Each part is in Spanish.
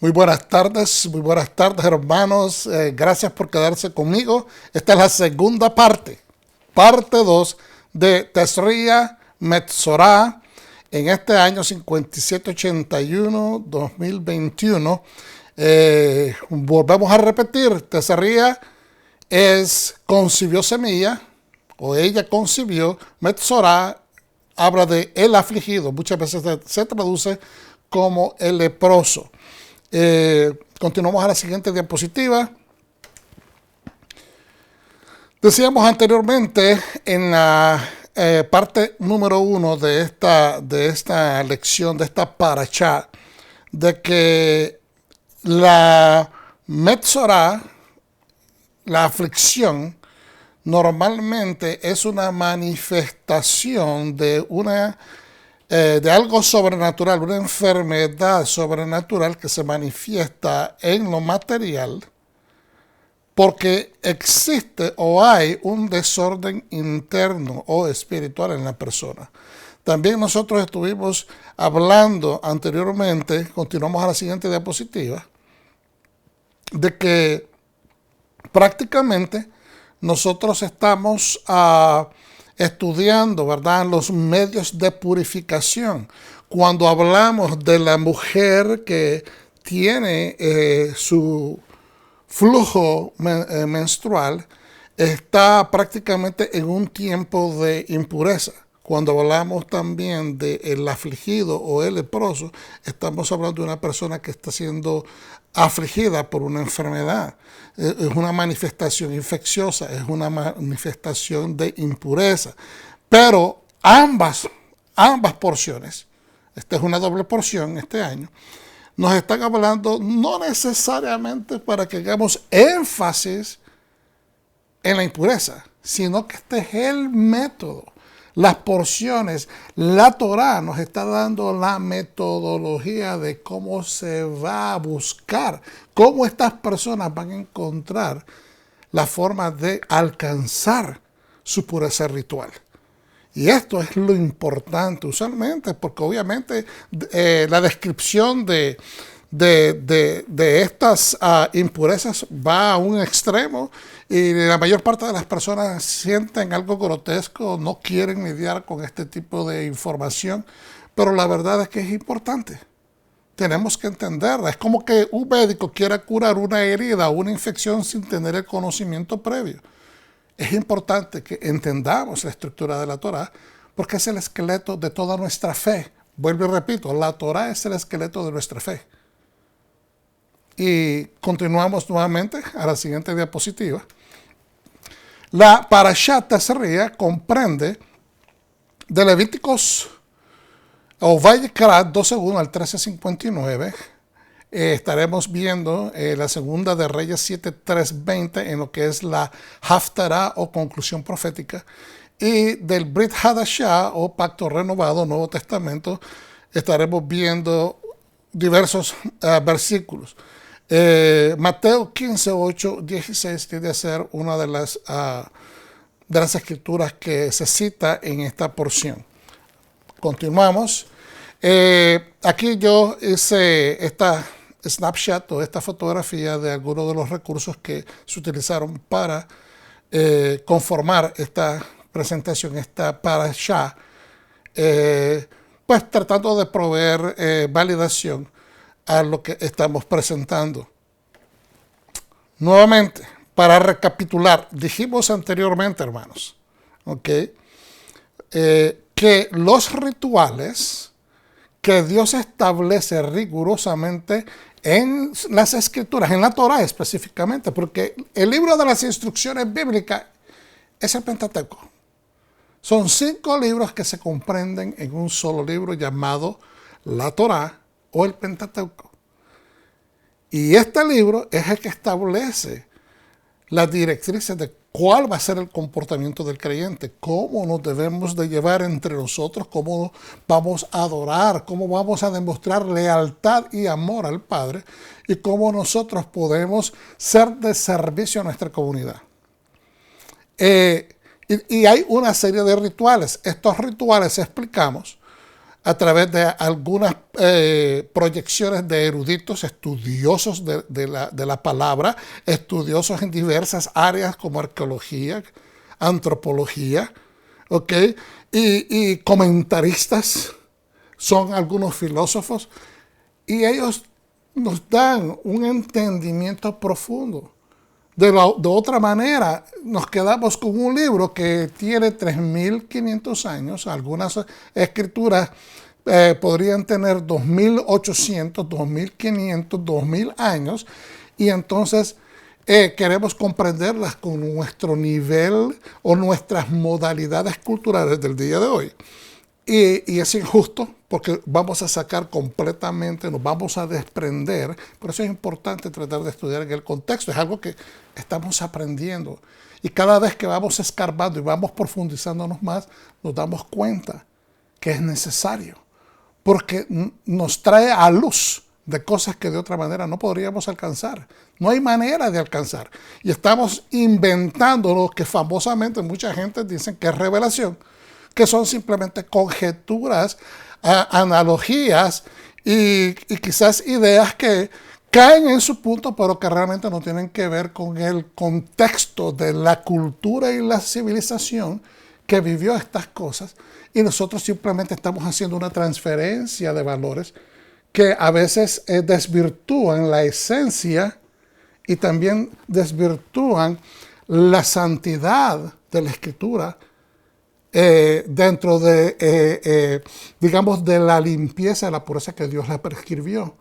Muy buenas tardes hermanos. Gracias por quedarse conmigo. Esta es la segunda parte 2 de Tesria Metzorah en este año 5781-2021. Volvemos a repetir, Tesria concibió semilla, o ella concibió. Metzorah habla de el afligido, muchas veces se traduce como el leproso. Continuamos a la siguiente diapositiva. Decíamos anteriormente en la parte número 1 de esta lección, de esta parashá, de que la Metzorah, la aflicción, normalmente es una manifestación de algo sobrenatural, una enfermedad sobrenatural que se manifiesta en lo material porque existe o hay un desorden interno o espiritual en la persona. También nosotros estuvimos hablando anteriormente, continuamos a la siguiente diapositiva, de que prácticamente nosotros estamos estudiando, ¿verdad?, los medios de purificación. Cuando hablamos de la mujer que tiene su flujo menstrual, está prácticamente en un tiempo de impureza. Cuando hablamos también del afligido o el leproso, estamos hablando de una persona que está siendo afligida por una enfermedad. Es una manifestación infecciosa, es una manifestación de impureza. Pero ambas porciones, esta es una doble porción este año, nos están hablando no necesariamente para que hagamos énfasis en la impureza, sino que este es el método. Las porciones, la Torah nos está dando la metodología de cómo se va a buscar, cómo estas personas van a encontrar la forma de alcanzar su pureza ritual. Y esto es lo importante usualmente, porque obviamente la descripción de estas impurezas va a un extremo y la mayor parte de las personas sienten algo grotesco, no quieren lidiar con este tipo de información, pero la verdad es que es importante. Tenemos que entenderla. Es como que un médico quiera curar una herida o una infección sin tener el conocimiento previo. Es importante que entendamos la estructura de la Torah porque es el esqueleto de toda nuestra fe. Vuelvo y repito, la Torah es el esqueleto de nuestra fe. Y continuamos nuevamente a la siguiente diapositiva. La parashá Tesria comprende de Levíticos o Vayikra 12:1 al 13:59. Estaremos viendo la segunda de Reyes 7:3-20 en lo que es la Haftarah o conclusión profética, y del Brit Hadashah o pacto renovado, Nuevo Testamento, estaremos viendo diversos versículos. Mateo 15:8-16 tiene a ser una de las escrituras que se cita en esta porción. Continuamos. Aquí yo hice esta snapshot o esta fotografía de algunos de los recursos que se utilizaron para conformar esta presentación, esta parashá, pues tratando de proveer validación a lo que estamos presentando. Nuevamente, para recapitular, dijimos anteriormente, hermanos, que los rituales que Dios establece rigurosamente en las Escrituras, en la Torah específicamente, porque el libro de las instrucciones bíblicas es el Pentateuco. Son 5 libros que se comprenden en un solo libro llamado la Torah o el Pentateuco. Y este libro es el que establece las directrices de cuál va a ser el comportamiento del creyente, cómo nos debemos de llevar entre nosotros, cómo vamos a adorar, cómo vamos a demostrar lealtad y amor al Padre y cómo nosotros podemos ser de servicio a nuestra comunidad. Y hay una serie de rituales. Estos rituales explicamos a través de algunas proyecciones de eruditos, estudiosos de la palabra, estudiosos en diversas áreas como arqueología, antropología, ¿ok? Y comentaristas, son algunos filósofos, y ellos nos dan un entendimiento profundo. De otra manera, nos quedamos con un libro que tiene 3.500 años. Algunas escrituras podrían tener 2.800, 2.500, 2.000 años. Y entonces queremos comprenderlas con nuestro nivel o nuestras modalidades culturales del día de hoy. Y es injusto porque vamos a sacar completamente, nos vamos a desprender. Por eso es importante tratar de estudiar en el contexto. Es algo que estamos aprendiendo. Y cada vez que vamos escarbando y vamos profundizándonos más, nos damos cuenta que es necesario. Porque nos trae a luz de cosas que de otra manera no podríamos alcanzar. No hay manera de alcanzar. Y estamos inventando lo que famosamente mucha gente dice que es revelación, que son simplemente conjeturas, analogías y quizás ideas que caen en su punto, pero que realmente no tienen que ver con el contexto de la cultura y la civilización que vivió estas cosas, y nosotros simplemente estamos haciendo una transferencia de valores que a veces desvirtúan la esencia y también desvirtúan la santidad de la Escritura, dentro de, digamos, de la limpieza y la pureza que Dios la prescribió.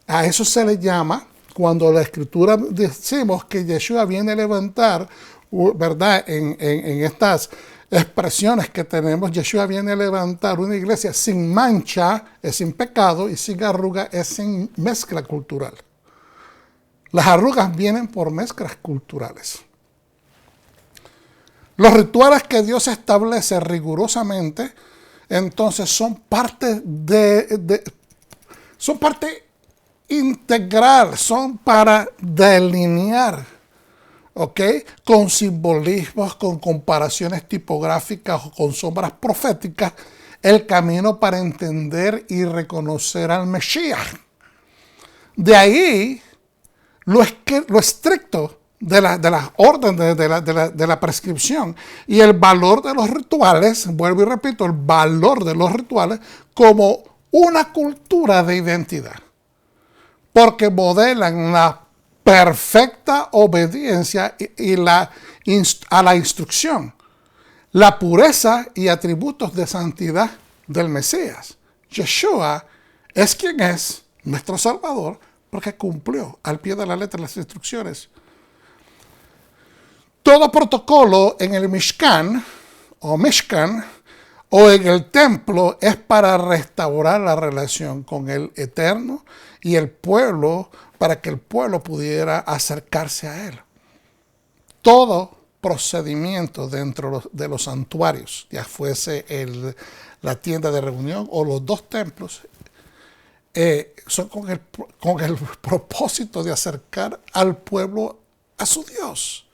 A eso se le llama, cuando la Escritura decimos que Yeshua viene a levantar, ¿verdad? En estas expresiones que tenemos, Yeshua viene a levantar una iglesia sin mancha, es sin pecado, y sin arruga, es sin mezcla cultural. Las arrugas vienen por mezclas culturales. Los rituales que Dios establece rigurosamente, entonces son parte son parte integral, son para delinear, ¿ok? Con simbolismos, con comparaciones tipográficas o con sombras proféticas, el camino para entender y reconocer al Mesías. De ahí lo estricto de las órdenes de la prescripción y el valor de los rituales, vuelvo y repito, el valor de los rituales como una cultura de identidad, porque modelan la perfecta obediencia a la instrucción, la pureza y atributos de santidad del Mesías. Yeshua es quien es nuestro Salvador porque cumplió al pie de la letra las instrucciones. Todo protocolo en el Mishkan o en el templo es para restaurar la relación con el Eterno y el pueblo, para que el pueblo pudiera acercarse a él. Todo procedimiento dentro de los santuarios, ya fuese la tienda de reunión o los dos templos, son con el propósito de acercar al pueblo a su Dios.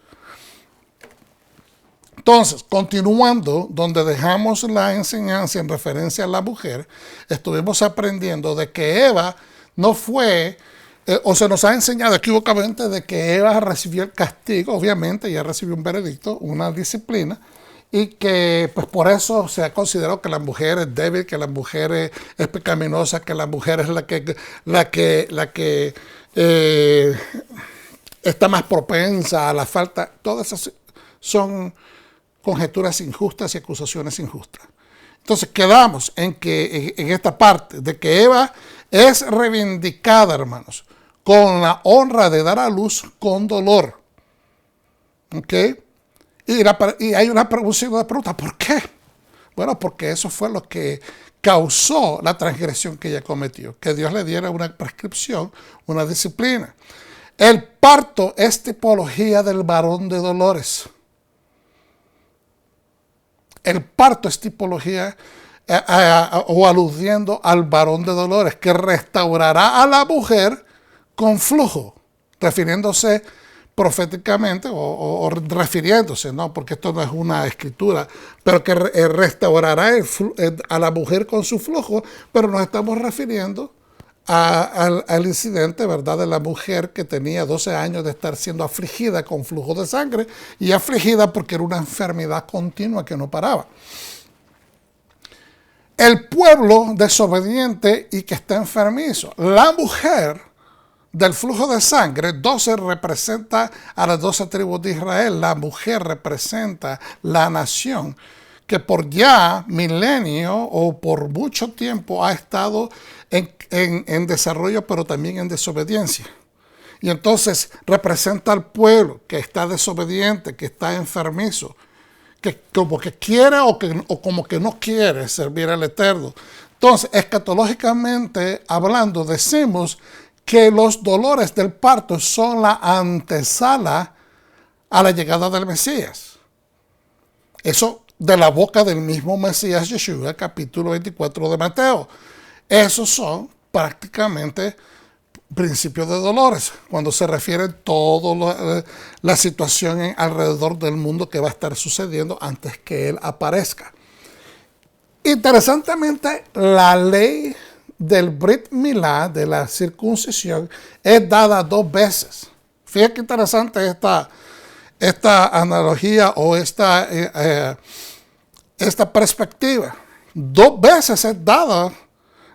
Entonces, continuando donde dejamos la enseñanza en referencia a la mujer, estuvimos aprendiendo de que Eva no fue, o se nos ha enseñado equivocadamente de que Eva recibió el castigo, obviamente, ella recibió un veredicto, una disciplina, y que pues por eso se ha considerado que la mujer es débil, que la mujer es pecaminosa, que la mujer es la que está más propensa a la falta. Todas esas son conjeturas injustas y acusaciones injustas. Entonces quedamos en esta parte de que Eva es reivindicada, hermanos, con la honra de dar a luz con dolor. ¿Ok? Y hay una pregunta, ¿por qué? Bueno, porque eso fue lo que causó la transgresión que ella cometió, que Dios le diera una prescripción, una disciplina. El parto es tipología del varón de dolores. El parto es tipología o aludiendo al varón de dolores, que restaurará a la mujer con flujo, refiriéndose proféticamente o refiriéndose, ¿no? Porque esto no es una escritura, pero que restaurará a la mujer con su flujo, pero nos estamos refiriendo al incidente, ¿verdad?, de la mujer que tenía 12 años de estar siendo afligida con flujo de sangre y afligida porque era una enfermedad continua que no paraba. El pueblo desobediente y que está enfermizo. La mujer del flujo de sangre, 12 representa a las 12 tribus de Israel. La mujer representa la nación que por ya milenio o por mucho tiempo ha estado en desarrollo, pero también en desobediencia. Y entonces representa al pueblo que está desobediente, que está enfermizo, que como que quiere o como que no quiere servir al Eterno. Entonces, escatológicamente hablando, decimos que los dolores del parto son la antesala a la llegada del Mesías. Eso de la boca del mismo Mesías Yeshua, capítulo 24 de Mateo. Esos son prácticamente principios de dolores, cuando se refiere a toda la situación alrededor del mundo que va a estar sucediendo antes que Él aparezca. Interesantemente, la ley del Brit Milá, de la circuncisión, es dada 2 veces. Fíjate qué interesante esta analogía o esta perspectiva. 2 veces es dada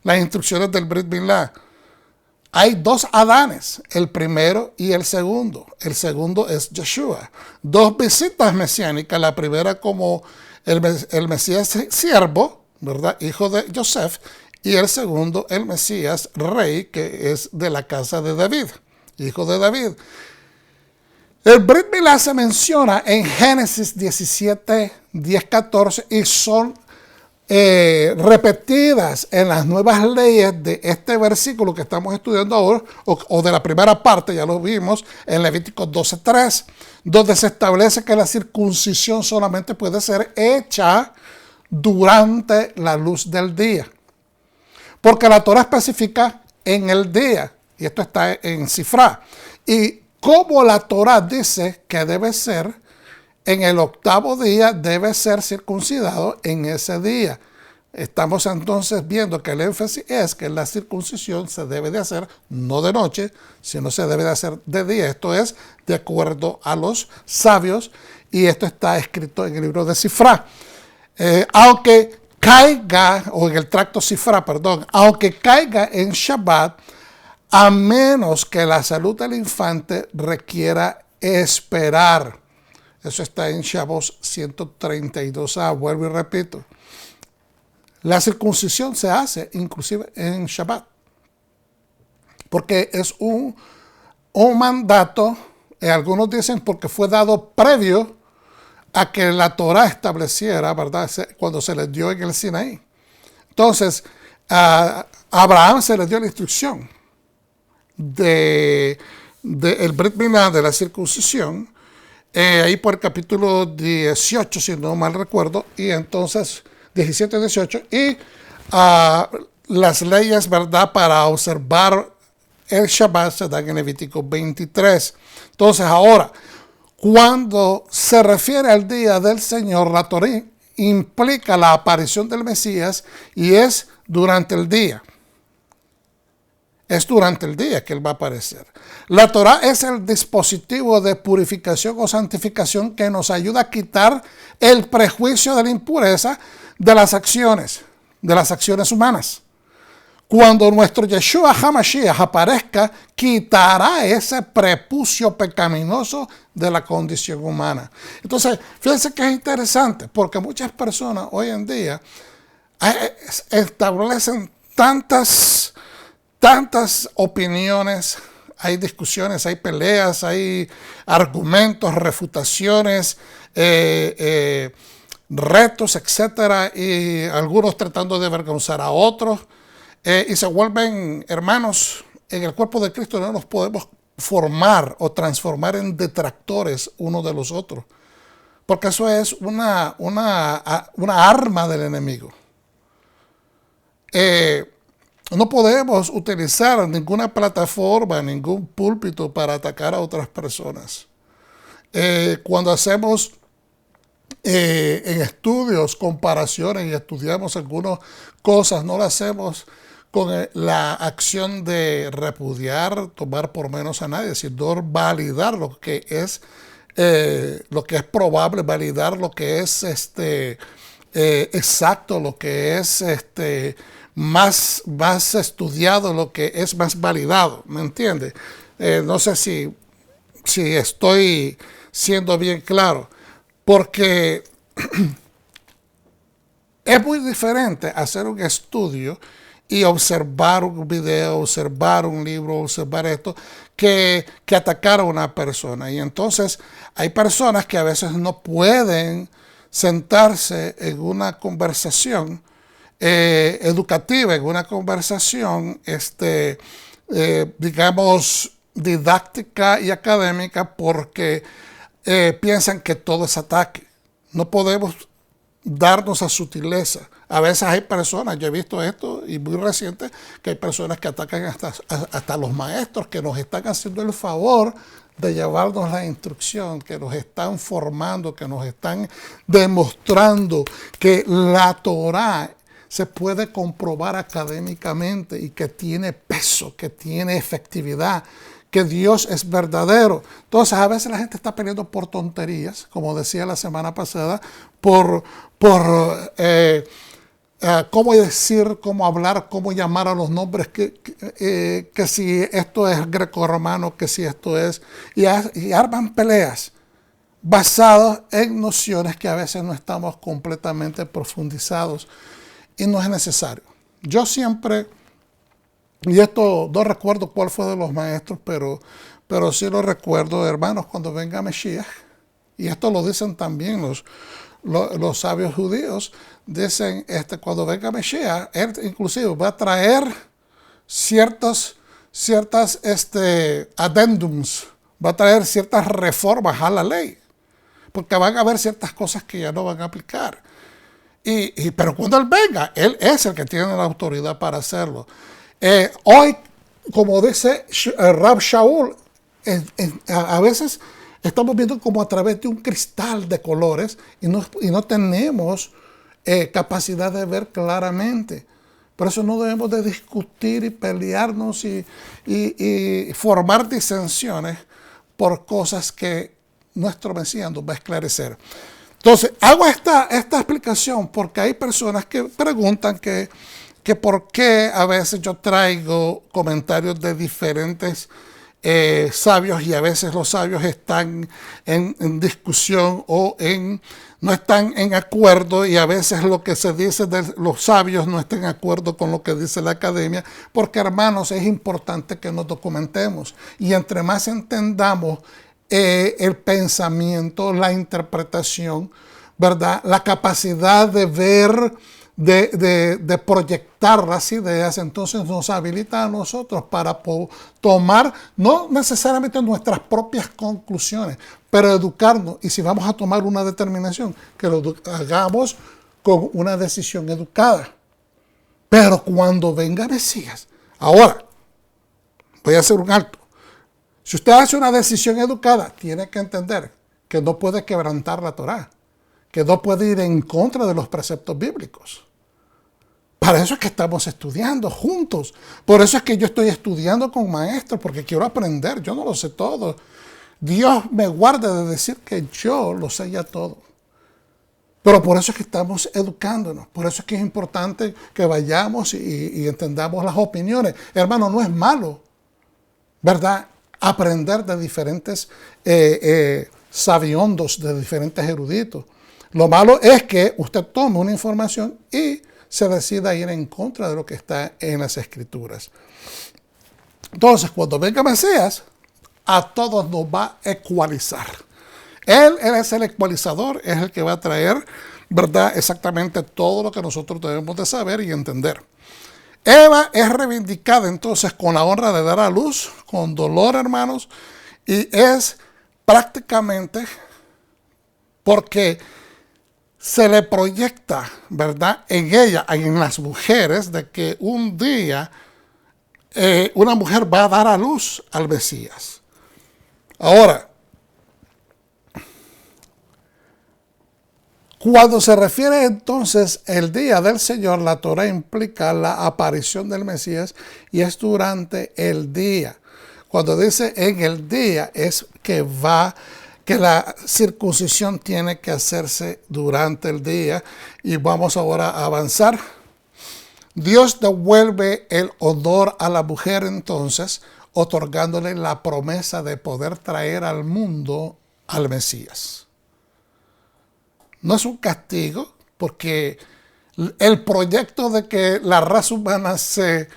las instrucciones del Brit Milá. Hay 2 Adanes, el primero y el segundo. El segundo es Yeshua. 2 visitas mesiánicas, la primera como el Mesías siervo, ¿verdad?, hijo de Joseph, y el segundo el Mesías rey, que es de la casa de David, hijo de David. El Brit Milá se menciona en Génesis 17, 10, 14 y son repetidas en las nuevas leyes de este versículo que estamos estudiando ahora, o de la primera parte, ya lo vimos, en Levítico 12:3, donde se establece que la circuncisión solamente puede ser hecha durante la luz del día. Porque la Torah especifica en el día, y esto está en Sifrá. Y como la Torah dice que debe ser, en el 8º día debe ser circuncidado en ese día. Estamos entonces viendo que el énfasis es que la circuncisión se debe de hacer no de noche, sino se debe de hacer de día. Esto es de acuerdo a los sabios, y esto está escrito en el libro de Sifrá. Aunque caiga, o en el tracto Sifrá, perdón, aunque caiga en Shabbat, a menos que la salud del infante requiera esperar. Eso está en Shabbat 132a, vuelvo y repito. La circuncisión se hace inclusive en Shabbat, porque es un mandato, algunos dicen porque fue dado previo a que la Torah estableciera, ¿verdad?, cuando se les dio en el Sinaí. Entonces, a Abraham se le dio la instrucción de el Brit Milá, de la circuncisión, ahí por el capítulo 18, si no mal recuerdo, y entonces 17 y 18, y las leyes, ¿verdad?, para observar el Shabbat se dan en Levítico 23. Entonces ahora, cuando se refiere al día del Señor, la Torah implica la aparición del Mesías y es durante el día. Es durante el día que Él va a aparecer. La Torah es el dispositivo de purificación o santificación que nos ayuda a quitar el prejuicio de la impureza de las acciones humanas. Cuando nuestro Yeshua HaMashiach aparezca, quitará ese prepucio pecaminoso de la condición humana. Entonces, fíjense que es interesante, porque muchas personas hoy en día establecen tantas opiniones, hay discusiones, hay peleas, hay argumentos, refutaciones, retos, etcétera, y algunos tratando de avergonzar a otros, y se vuelven hermanos en el cuerpo de Cristo. No nos podemos formar o transformar en detractores unos de los otros, porque eso es una arma del enemigo. No podemos utilizar ninguna plataforma, ningún púlpito para atacar a otras personas. Cuando hacemos en estudios, comparaciones y estudiamos algunas cosas, no lo hacemos con la acción de repudiar, tomar por menos a nadie, sino validar lo que es probable, validar lo que es exacto, lo que es más estudiado, lo que es más validado, ¿me entiendes? No sé si estoy siendo bien claro, porque es muy diferente hacer un estudio y observar un video, observar un libro, observar esto, que atacar a una persona. Y entonces hay personas que a veces no pueden sentarse en una conversación educativa, en una conversación, digamos, didáctica y académica, porque piensan que todo es ataque. No podemos darnos a sutileza. A veces hay personas, yo he visto esto y muy reciente, que hay personas que atacan hasta los maestros que nos están haciendo el favor de llevarnos la instrucción, que nos están formando, que nos están demostrando que la Torá se puede comprobar académicamente y que tiene peso, que tiene efectividad, que Dios es verdadero. Entonces, a veces la gente está peleando por tonterías, como decía la semana pasada, por cómo decir, cómo hablar, cómo llamar a los nombres, que si esto es grecorromano, que si esto es... Y arman peleas basadas en nociones que a veces no estamos completamente profundizados y no es necesario. Yo siempre... Y esto no recuerdo cuál fue de los maestros, pero sí lo recuerdo, hermanos, cuando venga Mesías. Y esto lo dicen también los sabios judíos. Dicen, cuando venga Mesías, él inclusive va a traer ciertas addendums, va a traer ciertas reformas a la ley. Porque van a haber ciertas cosas que ya no van a aplicar. Pero cuando él venga, él es el que tiene la autoridad para hacerlo. Hoy, como dice Rab Shaul, a veces estamos viendo como a través de un cristal de colores y no tenemos capacidad de ver claramente. Por eso no debemos de discutir y pelearnos y formar disensiones por cosas que nuestro Mesías nos va a esclarecer. Entonces, hago esta explicación porque hay personas que preguntan que por qué a veces yo traigo comentarios de diferentes sabios y a veces los sabios están en discusión o no están en acuerdo y a veces lo que se dice de los sabios no está en acuerdo con lo que dice la academia, porque hermanos, es importante que nos documentemos y entre más entendamos el pensamiento, la interpretación, ¿verdad? La capacidad de ver, de proyectar las ideas, entonces nos habilita a nosotros para tomar, no necesariamente nuestras propias conclusiones, pero educarnos. Y si vamos a tomar una determinación, que lo hagamos con una decisión educada. Pero cuando venga Mesías, ahora, voy a hacer un alto. Si usted hace una decisión educada, tiene que entender que no puede quebrantar la Torá, que no puede ir en contra de los preceptos bíblicos. Para eso es que estamos estudiando juntos. Por eso es que yo estoy estudiando con maestros, porque quiero aprender. Yo no lo sé todo. Dios me guarda de decir que yo lo sé ya todo. Pero por eso es que estamos educándonos. Por eso es que es importante que vayamos y entendamos las opiniones. Hermano, no es malo, ¿verdad? Aprender de diferentes sabiondos, de diferentes eruditos. Lo malo es que usted tome una información y se decida ir en contra de lo que está en las Escrituras. Entonces, cuando venga Mesías, a todos nos va a ecualizar. Él es el ecualizador, es el que va a traer, ¿verdad?, exactamente todo lo que nosotros debemos de saber y entender. Eva es reivindicada entonces con la honra de dar a luz, con dolor, hermanos, y es prácticamente porque se le proyecta, ¿verdad?, en ella, en las mujeres, de que un día una mujer va a dar a luz al Mesías. Ahora, Cuando se refiere entonces el día del Señor, la Torá implica la aparición del Mesías y es durante el día. Cuando dice en el día es que la circuncisión tiene que hacerse durante el día. Y vamos ahora a avanzar. Dios devuelve el honor a la mujer entonces, otorgándole la promesa de poder traer al mundo al Mesías. No es un castigo, porque el proyecto de que la raza humana se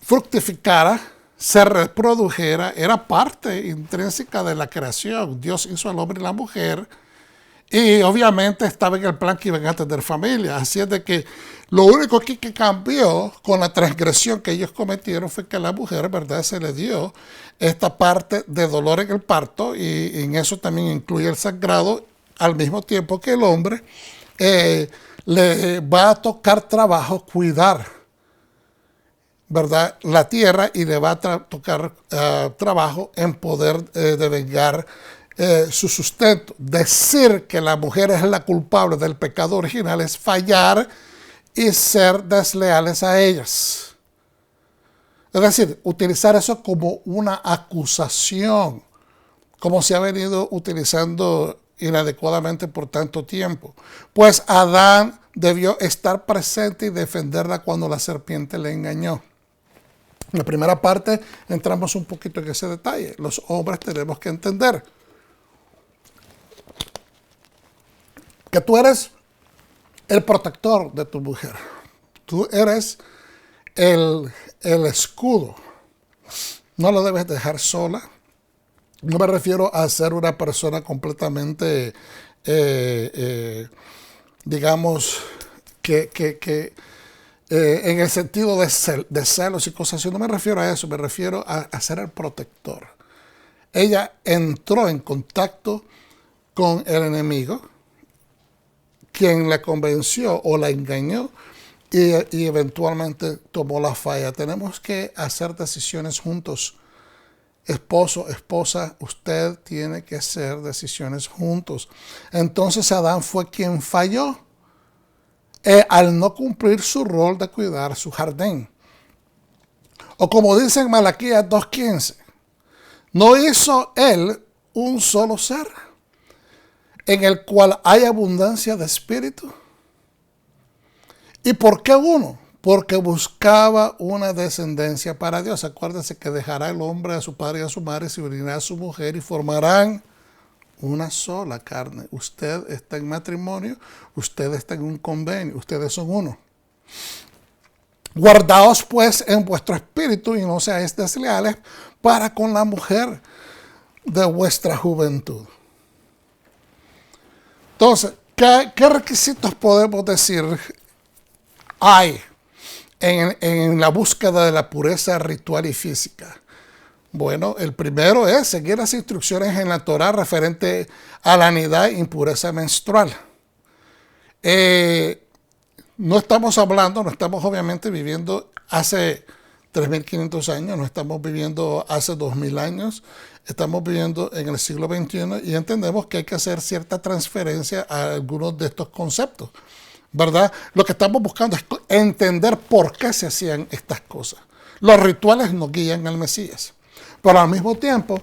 fructificara, se reprodujera, era parte intrínseca de la creación. Dios hizo al hombre y la mujer, y obviamente estaba en el plan que iban a tener familia. Así es de que lo único que cambió con la transgresión que ellos cometieron fue que a la mujer, ¿verdad?, se le dio esta parte de dolor en el parto, y en eso también incluye el sangrado, al mismo tiempo que el hombre le va a tocar trabajo cuidar, ¿verdad?, la tierra, y le va a tocar trabajo en poder devengar su sustento. Decir que la mujer es la culpable del pecado original es fallar y ser desleales a ellas. Es decir, utilizar eso como una acusación, como se ha venido utilizando inadecuadamente por tanto tiempo. Pues Adán debió estar presente y defenderla cuando la serpiente le engañó. En la primera parte entramos un poquito en ese detalle. Los hombres tenemos que entender que tú eres el protector de tu mujer. Tú eres el escudo. No la debes dejar sola. No me refiero a ser una persona completamente, digamos, en el sentido de celos y cosas así. No me refiero a eso, me refiero a ser el protector. Ella entró en contacto con el enemigo, quien la convenció o la engañó, y eventualmente tomó la falla. Tenemos que hacer decisiones juntos. Esposo, esposa, usted tiene que hacer decisiones juntos. Entonces Adán fue quien falló al no cumplir su rol de cuidar su jardín. O como dice en Malaquías 2:15, ¿no hizo él un solo ser en el cual hay abundancia de espíritu? ¿Y por qué uno? Porque buscaba una descendencia para Dios. Acuérdense que dejará el hombre a su padre y a su madre, se unirá a su mujer y formarán una sola carne. Usted está en matrimonio, usted está en un convenio, ustedes son uno. Guardaos pues en vuestro espíritu y no seáis desleales para con la mujer de vuestra juventud. Entonces, ¿qué requisitos podemos decir hay en la búsqueda de la pureza ritual y física? Bueno, el primero es seguir las instrucciones en la Torá referente a la nidad e impureza menstrual. No estamos obviamente viviendo hace 3.500 años, no estamos viviendo hace 2.000 años, estamos viviendo en el siglo XXI y entendemos que hay que hacer cierta transferencia a algunos de estos conceptos, ¿verdad? Lo que estamos buscando es entender por qué se hacían estas cosas. Los rituales nos guían al Mesías, pero al mismo tiempo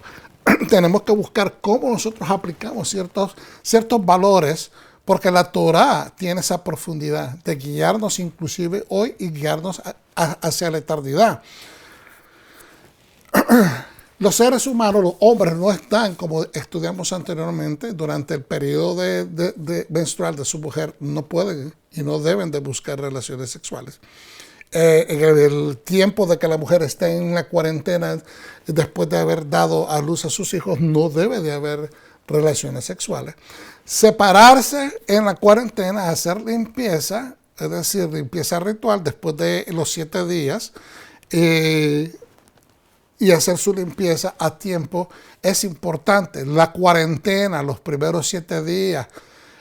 tenemos que buscar cómo nosotros aplicamos ciertos valores, porque la Torá tiene esa profundidad de guiarnos inclusive hoy y guiarnos hacia la eternidad. Los seres humanos, los hombres, no están, como estudiamos anteriormente, durante el periodo de menstrual de su mujer, no pueden y no deben de buscar relaciones sexuales. En el tiempo de que la mujer esté en la cuarentena, después de haber dado a luz a sus hijos, no debe de haber relaciones sexuales. Separarse en la cuarentena, hacer limpieza, es decir, limpieza ritual después de los 7 días, y hacer su limpieza a tiempo es importante. La cuarentena, los primeros 7 días,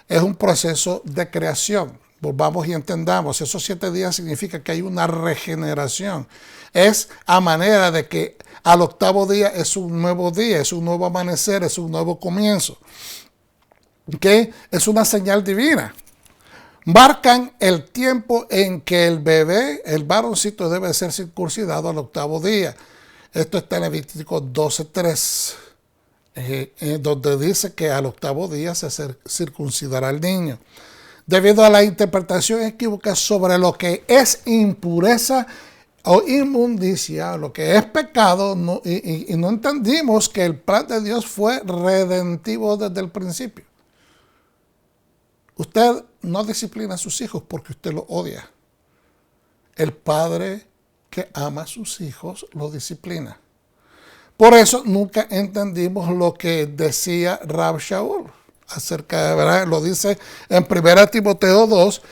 es un proceso de creación. Volvamos y entendamos, esos 7 días significa que hay una regeneración. Es a manera de que al 8º día es un nuevo día, es un nuevo amanecer, es un nuevo comienzo. que es una señal divina. Marcan el tiempo en que el bebé, el varoncito, debe ser circuncidado al 8º día. Esto está en Levítico 12:3, donde dice que al 8º día se circuncidará el niño. Debido a la interpretación equívoca sobre lo que es impureza o inmundicia, lo que es pecado, y no entendimos que el plan de Dios fue redentivo desde el principio. Usted no disciplina a sus hijos porque usted los odia. El padre que ama a sus hijos los disciplina. Por eso nunca entendimos lo que decía Rab Shaul acerca de, ¿verdad? Lo dice en 1 Timoteo 2,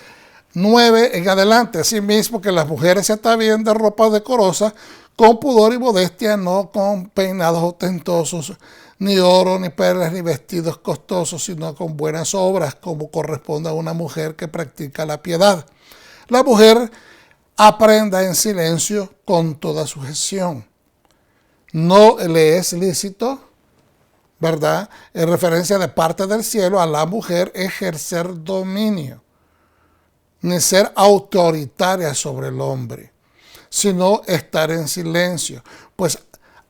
9 en adelante. Asimismo que las mujeres se atavíen de ropa decorosa, con pudor y modestia, no con peinados ostentosos, ni oro, ni perlas, ni vestidos costosos, sino con buenas obras, como corresponde a una mujer que practica la piedad. La mujer aprenda en silencio con toda sujeción. No le es lícito, ¿verdad?, en referencia de parte del cielo, a la mujer ejercer dominio, ni ser autoritaria sobre el hombre, sino estar en silencio. Pues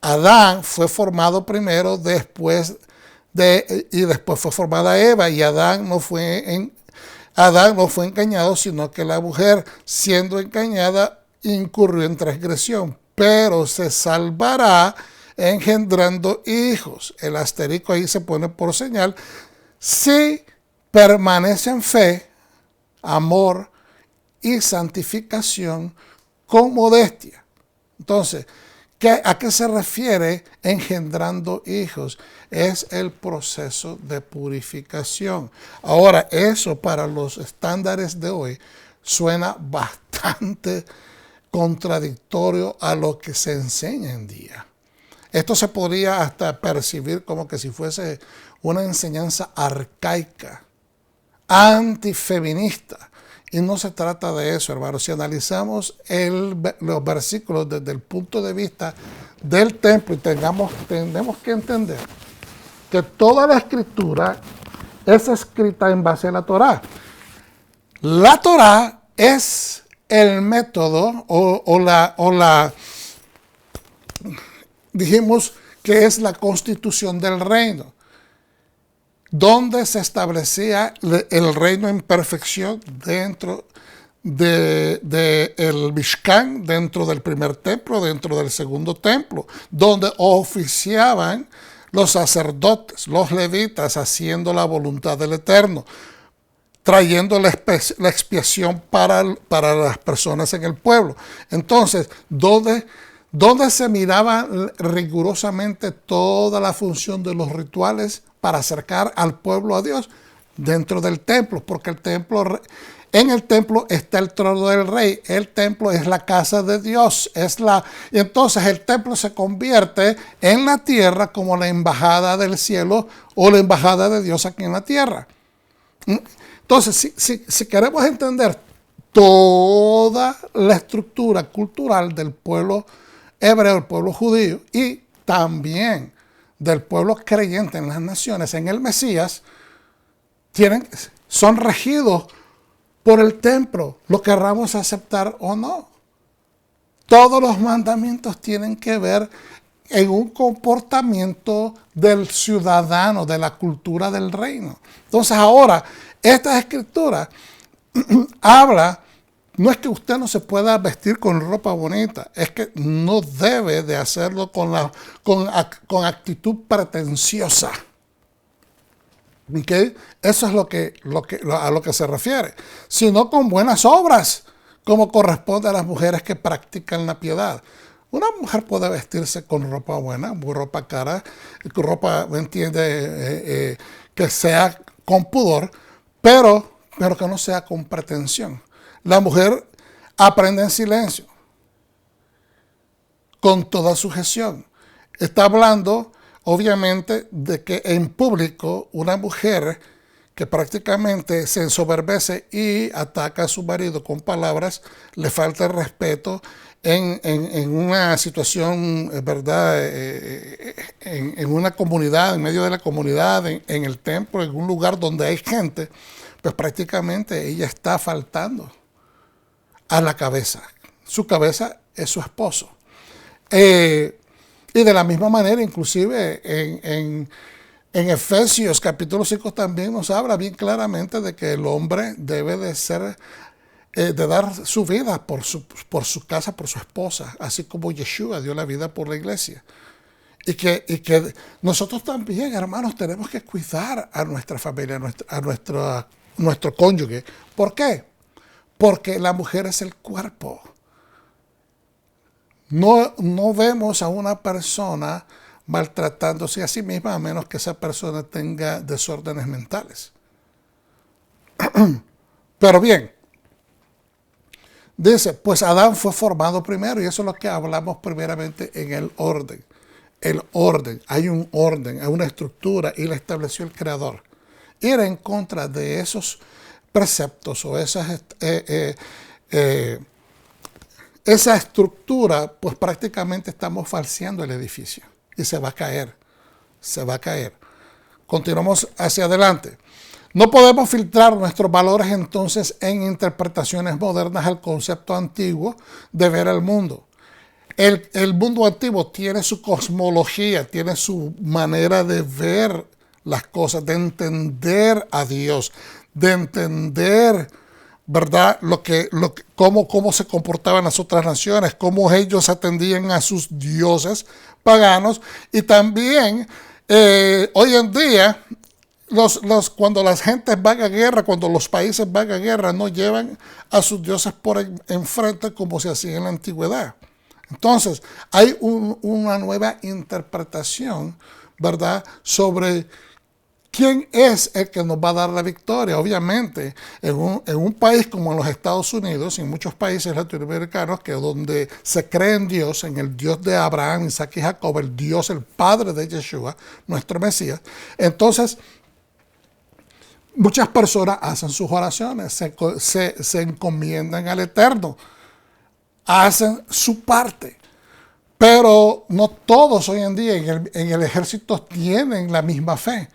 Adán fue formado primero, y después fue formada Eva, y Adán no fue engañado, sino que la mujer, siendo engañada, incurrió en transgresión, pero se salvará engendrando hijos. El asterisco ahí se pone por señal: si permanece en fe, amor y santificación con modestia. Entonces, ¿a qué se refiere engendrando hijos? Es el proceso de purificación. Ahora, eso para los estándares de hoy suena bastante contradictorio a lo que se enseña en día. Esto se podría hasta percibir como que si fuese una enseñanza arcaica, antifeminista. Y no se trata de eso, hermanos. Si analizamos los versículos desde el punto de vista del templo, y tenemos que entender que toda la escritura es escrita en base a la Torá. La Torá es el método dijimos que es la constitución del reino, donde se establecía el reino en perfección dentro del Mishkan, dentro del primer templo, dentro del segundo templo, donde oficiaban los sacerdotes, los levitas, haciendo la voluntad del Eterno, trayendo la expiación para las personas en el pueblo. Entonces, donde se miraba rigurosamente toda la función de los rituales para acercar al pueblo a Dios, dentro del templo, porque en el templo está el trono del rey. El templo es la casa de Dios, y entonces el templo se convierte en la tierra como la embajada del cielo o la embajada de Dios aquí en la tierra. Entonces, si queremos entender toda la estructura cultural del pueblo hebreo, el pueblo judío, y también del pueblo creyente en las naciones, en el Mesías, son regidos por el templo, lo querramos aceptar o no. Todos los mandamientos tienen que ver en un comportamiento del ciudadano, de la cultura del reino. Entonces ahora, esta escritura habla, no es que usted no se pueda vestir con ropa bonita, es que no debe de hacerlo con actitud pretenciosa. ¿Okay? Eso es a lo que se refiere, sino con buenas obras, como corresponde a las mujeres que practican la piedad. Una mujer puede vestirse con ropa buena, ropa cara, ropa, ¿me entiende? Que sea con pudor, pero que no sea con pretensión. La mujer aprende en silencio, con toda sujeción. Está hablando, obviamente, de que en público una mujer que prácticamente se ensoberbece y ataca a su marido con palabras, le falta el respeto en una situación, ¿verdad? En una comunidad, en medio de la comunidad, en el templo, en un lugar donde hay gente, pues prácticamente ella está faltando a la cabeza. Su cabeza es su esposo. Y de la misma manera, inclusive en Efesios capítulo 5 también nos habla bien claramente de que el hombre debe de ser, de dar su vida por su casa, por su esposa, así como Yeshua dio la vida por la iglesia. Y que nosotros también, hermanos, tenemos que cuidar a nuestra familia, a nuestro cónyuge. ¿Por qué? Porque la mujer es el cuerpo. No vemos a una persona maltratándose a sí misma a menos que esa persona tenga desórdenes mentales. Pero bien, dice, pues Adán fue formado primero y eso es lo que hablamos primeramente en el orden. El orden, hay un orden, hay una estructura y la estableció el Creador. Ir en contra de esos preceptos o esa estructura, pues prácticamente estamos falseando el edificio y se va a caer, se va a caer. Continuamos hacia adelante. No podemos filtrar nuestros valores entonces en interpretaciones modernas al concepto antiguo de ver el mundo. El mundo antiguo tiene su cosmología, tiene su manera de ver las cosas, de entender a Dios, de entender, ¿verdad? Cómo se comportaban las otras naciones, cómo ellos atendían a sus dioses paganos. Y también hoy en día, cuando las gentes van a guerra, cuando los países van a guerra, no llevan a sus dioses por enfrente como se hacía en la antigüedad. Entonces, hay una nueva interpretación, ¿verdad?, sobre quién es el que nos va a dar la victoria. Obviamente, en un país como en los Estados Unidos y en muchos países latinoamericanos, que donde se cree en Dios, en el Dios de Abraham, Isaac y Jacob, el Dios, el Padre de Yeshua, nuestro Mesías, entonces muchas personas hacen sus oraciones, se encomiendan al Eterno, hacen su parte. Pero no todos hoy en día en el ejército tienen la misma fe.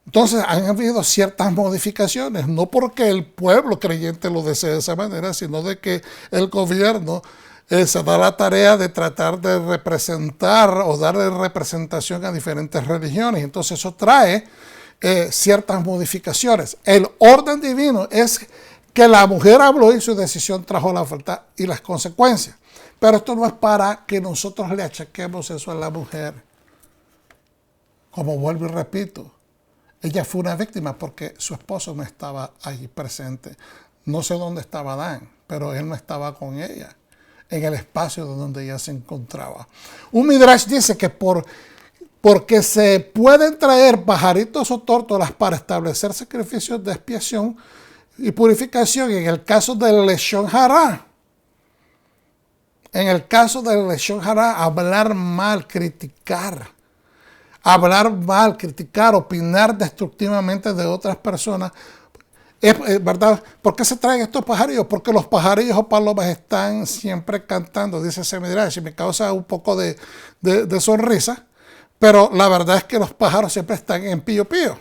Entonces han habido ciertas modificaciones, no porque el pueblo creyente lo desee de esa manera, sino de que el gobierno se da la tarea de tratar de representar o darle representación a diferentes religiones. Entonces eso trae ciertas modificaciones. El orden divino es que la mujer habló y su decisión trajo la falta y las consecuencias. Pero esto no es para que nosotros le achaquemos eso a la mujer. Como vuelvo y repito, ella fue una víctima porque su esposo no estaba allí presente. No sé dónde estaba Adán, pero él no estaba con ella, en el espacio donde ella se encontraba. Un Midrash dice que porque se pueden traer pajaritos o tórtolas para establecer sacrificios de expiación y purificación en el caso del Leshon Hara. En el caso del Leshon Hara, hablar mal, criticar, opinar destructivamente de otras personas. ¿Verdad? ¿Por qué se traen estos pajarillos? Porque los pajarillos o palomas están siempre cantando, dice ese Midrash, y me causa un poco de sonrisa, pero la verdad es que los pájaros siempre están en pío pío,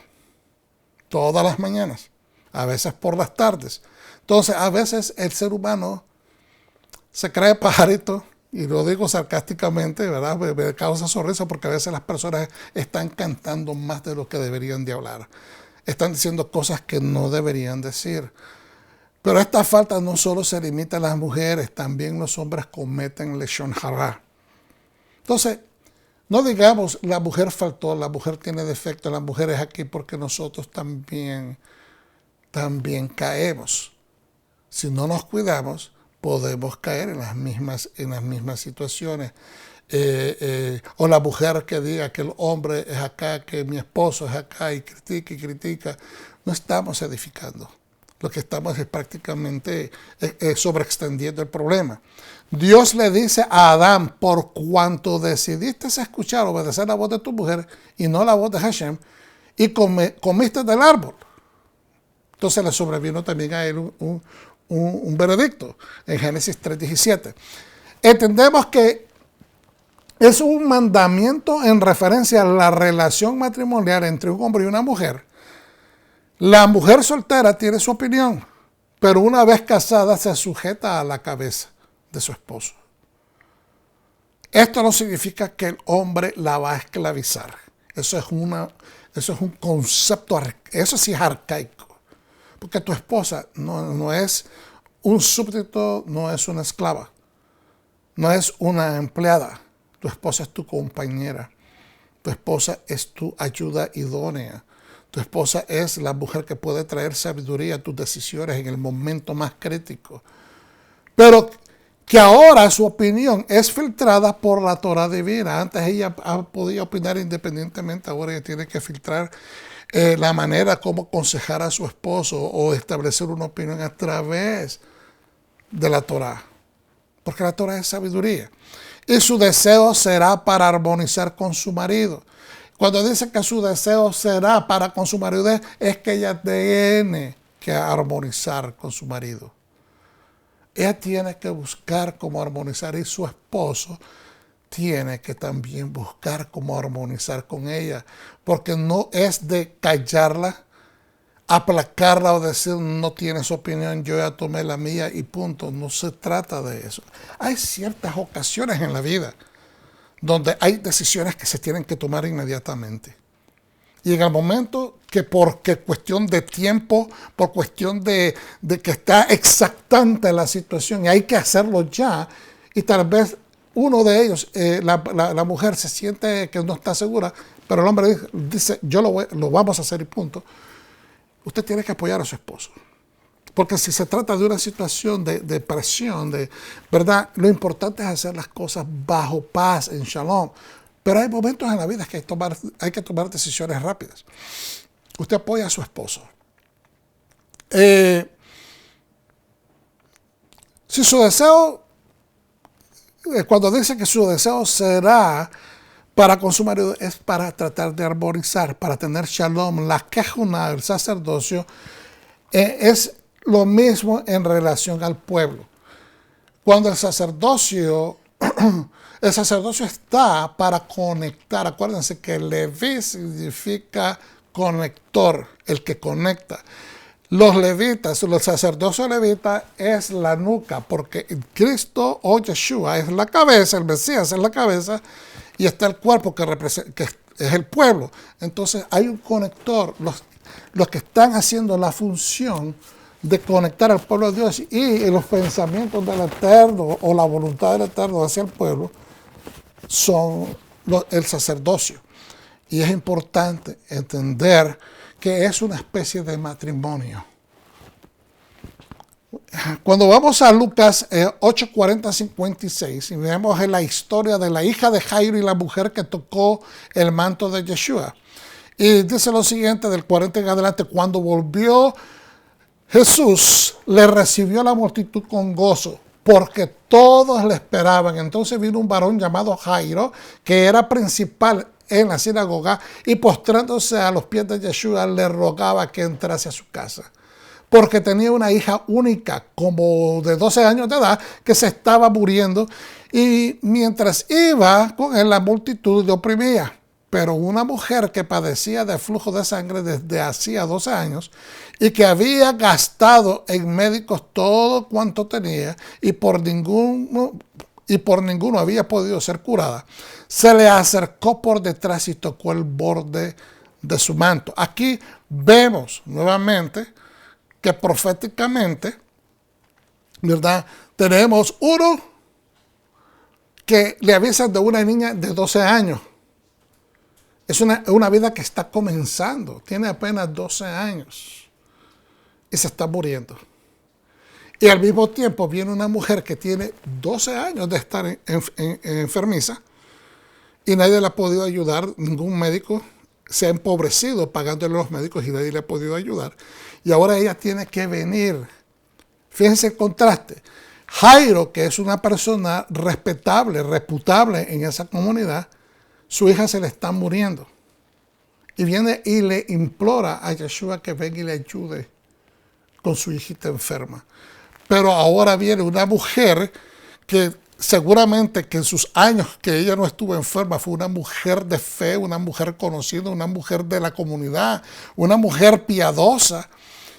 todas las mañanas, a veces por las tardes. Entonces, a veces el ser humano se cree pajarito, y lo digo sarcásticamente, ¿verdad? Me causa sonrisa porque a veces las personas están cantando más de lo que deberían de hablar. Están diciendo cosas que no deberían decir. Pero esta falta no solo se limita a las mujeres, también los hombres cometen Leshon Hara. Entonces, no digamos la mujer faltó, la mujer tiene defecto, la mujer es aquí porque nosotros también caemos. Si no nos cuidamos, podemos caer en las mismas situaciones. O la mujer que diga que el hombre es acá, que mi esposo es acá y critica. No estamos edificando. Lo que estamos es prácticamente sobreextendiendo el problema. Dios le dice a Adán, por cuanto decidiste escuchar, obedecer la voz de tu mujer y no la voz de Hashem, y comiste del árbol. Entonces le sobrevino también a él un veredicto en Génesis 3:17. Entendemos que es un mandamiento en referencia a la relación matrimonial entre un hombre y una mujer. La mujer soltera tiene su opinión, pero una vez casada se sujeta a la cabeza de su esposo. Esto no significa que el hombre la va a esclavizar. Eso es un concepto, eso sí es arcaico. Porque tu esposa no es un súbdito, no es una esclava, no es una empleada. Tu esposa es tu compañera. Tu esposa es tu ayuda idónea. Tu esposa es la mujer que puede traer sabiduría a tus decisiones en el momento más crítico. Pero que ahora su opinión es filtrada por la Torah divina. Antes ella podía opinar independientemente, ahora ella tiene que filtrar la manera como aconsejar a su esposo o establecer una opinión a través de la Torah. Porque la Torah es sabiduría. Y su deseo será para armonizar con su marido. Cuando dice que su deseo será para con su marido, es que ella tiene que armonizar con su marido. Ella tiene que buscar cómo armonizar y su esposo tiene que también buscar cómo armonizar con ella. Porque no es de callarla, aplacarla o decir no tienes opinión, yo ya tomé la mía y punto. No se trata de eso. Hay ciertas ocasiones en la vida donde hay decisiones que se tienen que tomar inmediatamente. Y en el momento que por cuestión de tiempo, por cuestión de que está exactante la situación y hay que hacerlo ya, y tal vez uno de ellos, la mujer se siente que no está segura, pero el hombre dice yo lo vamos a hacer y punto. Usted tiene que apoyar a su esposo. Porque si se trata de una situación de presión, ¿verdad? Lo importante es hacer las cosas bajo paz, en shalom. Pero hay momentos en la vida que hay que tomar decisiones rápidas. Usted apoya a su esposo. Si su deseo, cuando dice que su deseo será para con su marido, es para tratar de armonizar, para tener shalom. La kehuna, el sacerdocio, es lo mismo en relación al pueblo. Cuando el sacerdocio está para conectar. Acuérdense que Leví significa conector, el que conecta. Los levitas, los sacerdocios levitas es la nuca, porque Cristo o Yeshua es la cabeza, el Mesías es la cabeza, y está el cuerpo que es el pueblo. Entonces hay un conector, los que están haciendo la función de conectar al pueblo de Dios y los pensamientos del Eterno o la voluntad del Eterno hacia el pueblo son el sacerdocio. Y es importante entender que es una especie de matrimonio. Cuando vamos a Lucas 8:40-56 y vemos la historia de la hija de Jairo y la mujer que tocó el manto de Yeshua. Y dice lo siguiente del 40 en adelante: cuando volvió Jesús, le recibió la multitud con gozo, porque todos le esperaban. Entonces vino un varón llamado Jairo, que era principal en la sinagoga, y postrándose a los pies de Yeshua, le rogaba que entrase a su casa, porque tenía una hija única, como de 12 años de edad, que se estaba muriendo, y mientras iba con él, la multitud le oprimía. Pero una mujer que padecía de flujo de sangre desde hacía 12 años y que había gastado en médicos todo cuanto tenía y por ninguno había podido ser curada, se le acercó por detrás y tocó el borde de su manto. Aquí vemos nuevamente que proféticamente, ¿verdad? Tenemos uno que le avisan de una niña de 12 años. Es una vida que está comenzando, tiene apenas 12 años y se está muriendo. Y al mismo tiempo viene una mujer que tiene 12 años de estar enfermiza y nadie le ha podido ayudar, ningún médico se ha empobrecido pagándole a los médicos y nadie le ha podido ayudar. Y ahora ella tiene que venir. Fíjense el contraste. Jairo, que es una persona respetable, reputable en esa comunidad, su hija se le está muriendo. y viene y le implora a Yeshua que venga y le ayude con su hijita enferma. Pero ahora viene una mujer que seguramente que en sus años que ella no estuvo enferma fue una mujer de fe, una mujer conocida, una mujer de la comunidad, una mujer piadosa,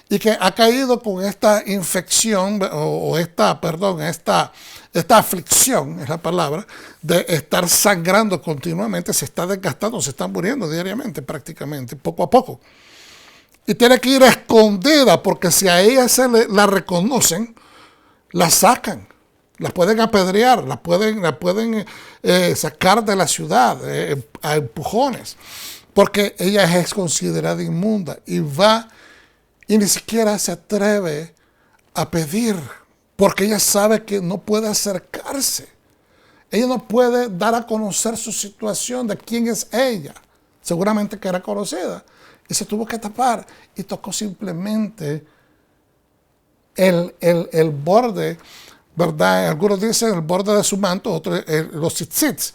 y que ha caído con esta infección, esta aflicción, es la palabra, de estar sangrando continuamente, se está desgastando, se está muriendo diariamente prácticamente, poco a poco. Y tiene que ir escondida porque si a ella la reconocen, la sacan, la pueden apedrear, la pueden sacar de la ciudad a empujones, porque ella es considerada inmunda y va y ni siquiera se atreve a pedir, porque ella sabe que no puede acercarse. Ella no puede dar a conocer su situación de quién es ella. Seguramente que era conocida. Y se tuvo que tapar y tocó simplemente el borde, ¿verdad? Algunos dicen el borde de su manto, otros los tzitzits.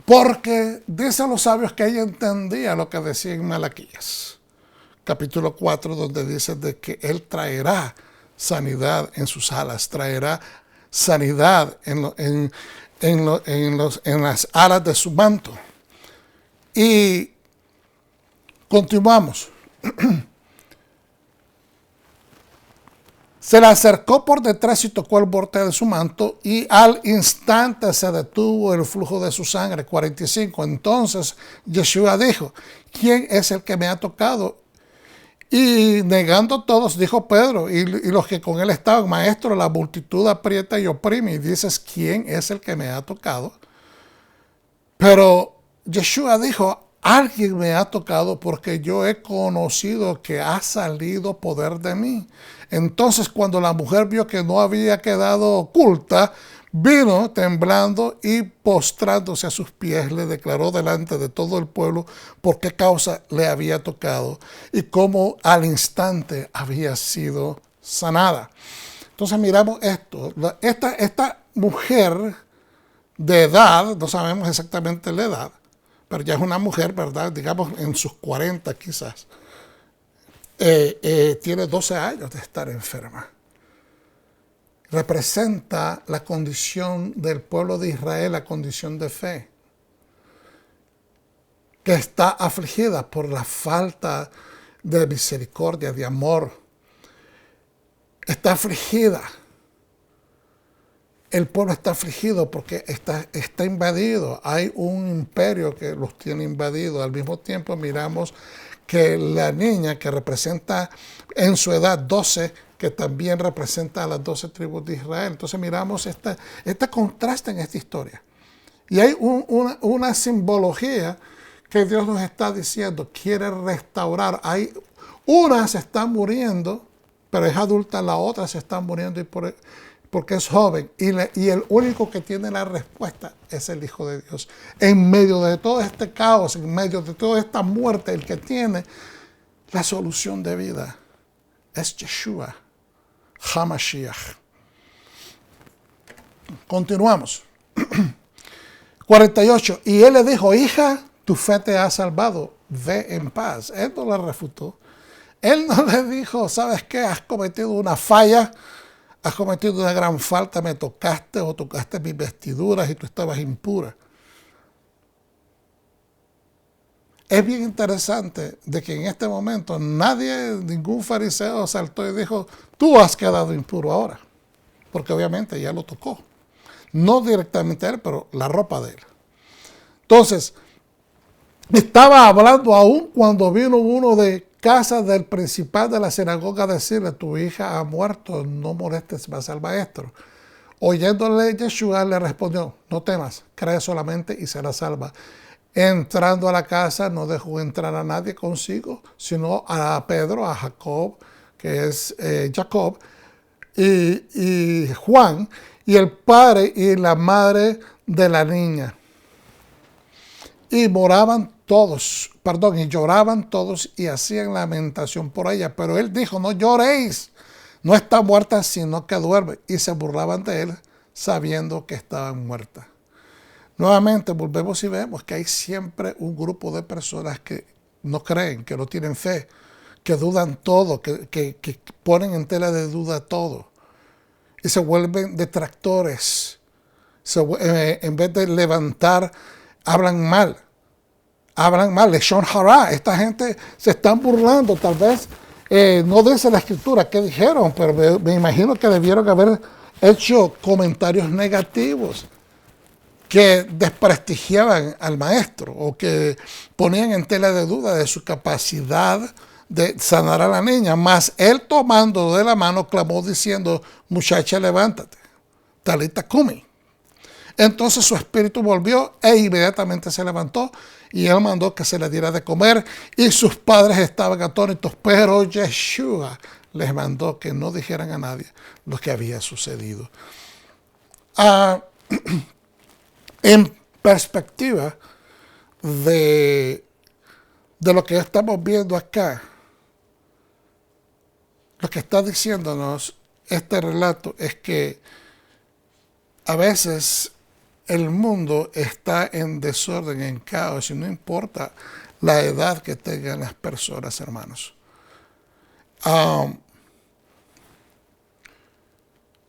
Porque dicen los sabios que ella entendía lo que decía en Malaquías, capítulo 4, donde dice de que Él traerá sanidad en sus alas, traerá sanidad en las alas de su manto. Y continuamos. Se le acercó por detrás y tocó el borde de su manto y al instante se detuvo el flujo de su sangre. 45. Entonces Yeshua dijo, ¿quién es el que me ha tocado? Y negando todos, dijo Pedro y los que con él estaban, maestro, la multitud aprieta y oprime. Y dices, ¿quién es el que me ha tocado? Pero Yeshua dijo, alguien me ha tocado porque yo he conocido que ha salido poder de mí. Entonces cuando la mujer vio que no había quedado oculta, vino temblando y postrándose a sus pies, le declaró delante de todo el pueblo por qué causa le había tocado y cómo al instante había sido sanada. Entonces miramos esto. Esta mujer de edad, no sabemos exactamente la edad, pero ya es una mujer, ¿verdad? Digamos en sus 40 quizás. Tiene 12 años de estar enferma. Representa la condición del pueblo de Israel, la condición de fe, que está afligida por la falta de misericordia, de amor. Está afligida. El pueblo está afligido porque está invadido. Hay un imperio que los tiene invadidos. Al mismo tiempo miramos que la niña que representa en su edad 12, que también representa a las 12 tribus de Israel. Entonces miramos este contraste en esta historia. Y hay una simbología que Dios nos está diciendo, quiere restaurar. Una se está muriendo, pero es adulta, la otra se está muriendo porque es joven. Y el único que tiene la respuesta es el Hijo de Dios. En medio de todo este caos, en medio de toda esta muerte, el que tiene la solución de vida es Yeshua HaMashiach. Continuamos. 48. Y él le dijo, hija, tu fe te ha salvado, ve en paz. Él no la refutó. Él no le dijo, ¿sabes qué? Has cometido una falla, has cometido una gran falta, me tocaste o tocaste mis vestiduras y tú estabas impura. Es bien interesante de que en este momento ningún fariseo saltó y dijo, tú has quedado impuro ahora, porque obviamente ya lo tocó. No directamente a él, pero la ropa de él. Entonces, estaba hablando aún cuando vino uno de casa del principal de la sinagoga a decirle, tu hija ha muerto, no molestes más al maestro. Oyéndole Yeshua le respondió, no temas, cree solamente y será salva. Entrando a la casa no dejó entrar a nadie consigo, sino a Pedro, a Jacob, que es Jacob, y Juan, y el padre y la madre de la niña. Y lloraban todos y hacían lamentación por ella. Pero él dijo, no lloréis, no está muerta, sino que duerme. Y se burlaban de él, sabiendo que estaba muerta. Nuevamente volvemos y vemos que hay siempre un grupo de personas que no creen, que no tienen fe, que dudan todo, que ponen en tela de duda todo y se vuelven detractores. En vez de levantar, hablan mal. Leshon hara. Esta gente se están burlando, tal vez no dice la escritura qué dijeron, pero me imagino que debieron haber hecho comentarios negativos que desprestigiaban al maestro o que ponían en tela de duda de su capacidad de sanar a la niña. Mas él, tomando de la mano, clamó diciendo: muchacha, levántate, talita cumi. Entonces su espíritu volvió e inmediatamente se levantó, y él mandó que se le diera de comer, y sus padres estaban atónitos, pero Yeshua les mandó que no dijeran a nadie lo que había sucedido. En perspectiva de lo que estamos viendo acá, lo que está diciéndonos este relato es que a veces el mundo está en desorden, en caos, y no importa la edad que tengan las personas, hermanos.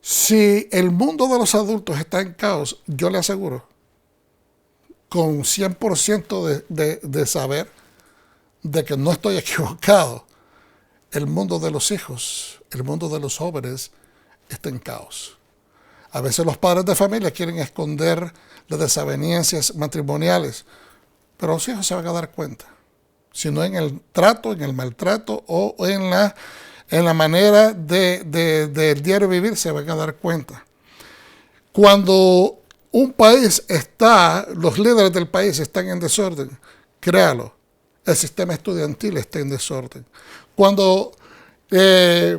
Si el mundo de los adultos está en caos, yo le aseguro, con 100% de saber de que no estoy equivocado, el mundo de los hijos, el mundo de los jóvenes está en caos. A veces los padres de familia quieren esconder las desavenencias matrimoniales, pero los hijos se van a dar cuenta. Si no en el trato, en el maltrato o en la manera del diario vivir, se van a dar cuenta. Cuando un país los líderes del país están en desorden, créalo, el sistema estudiantil está en desorden. Cuando el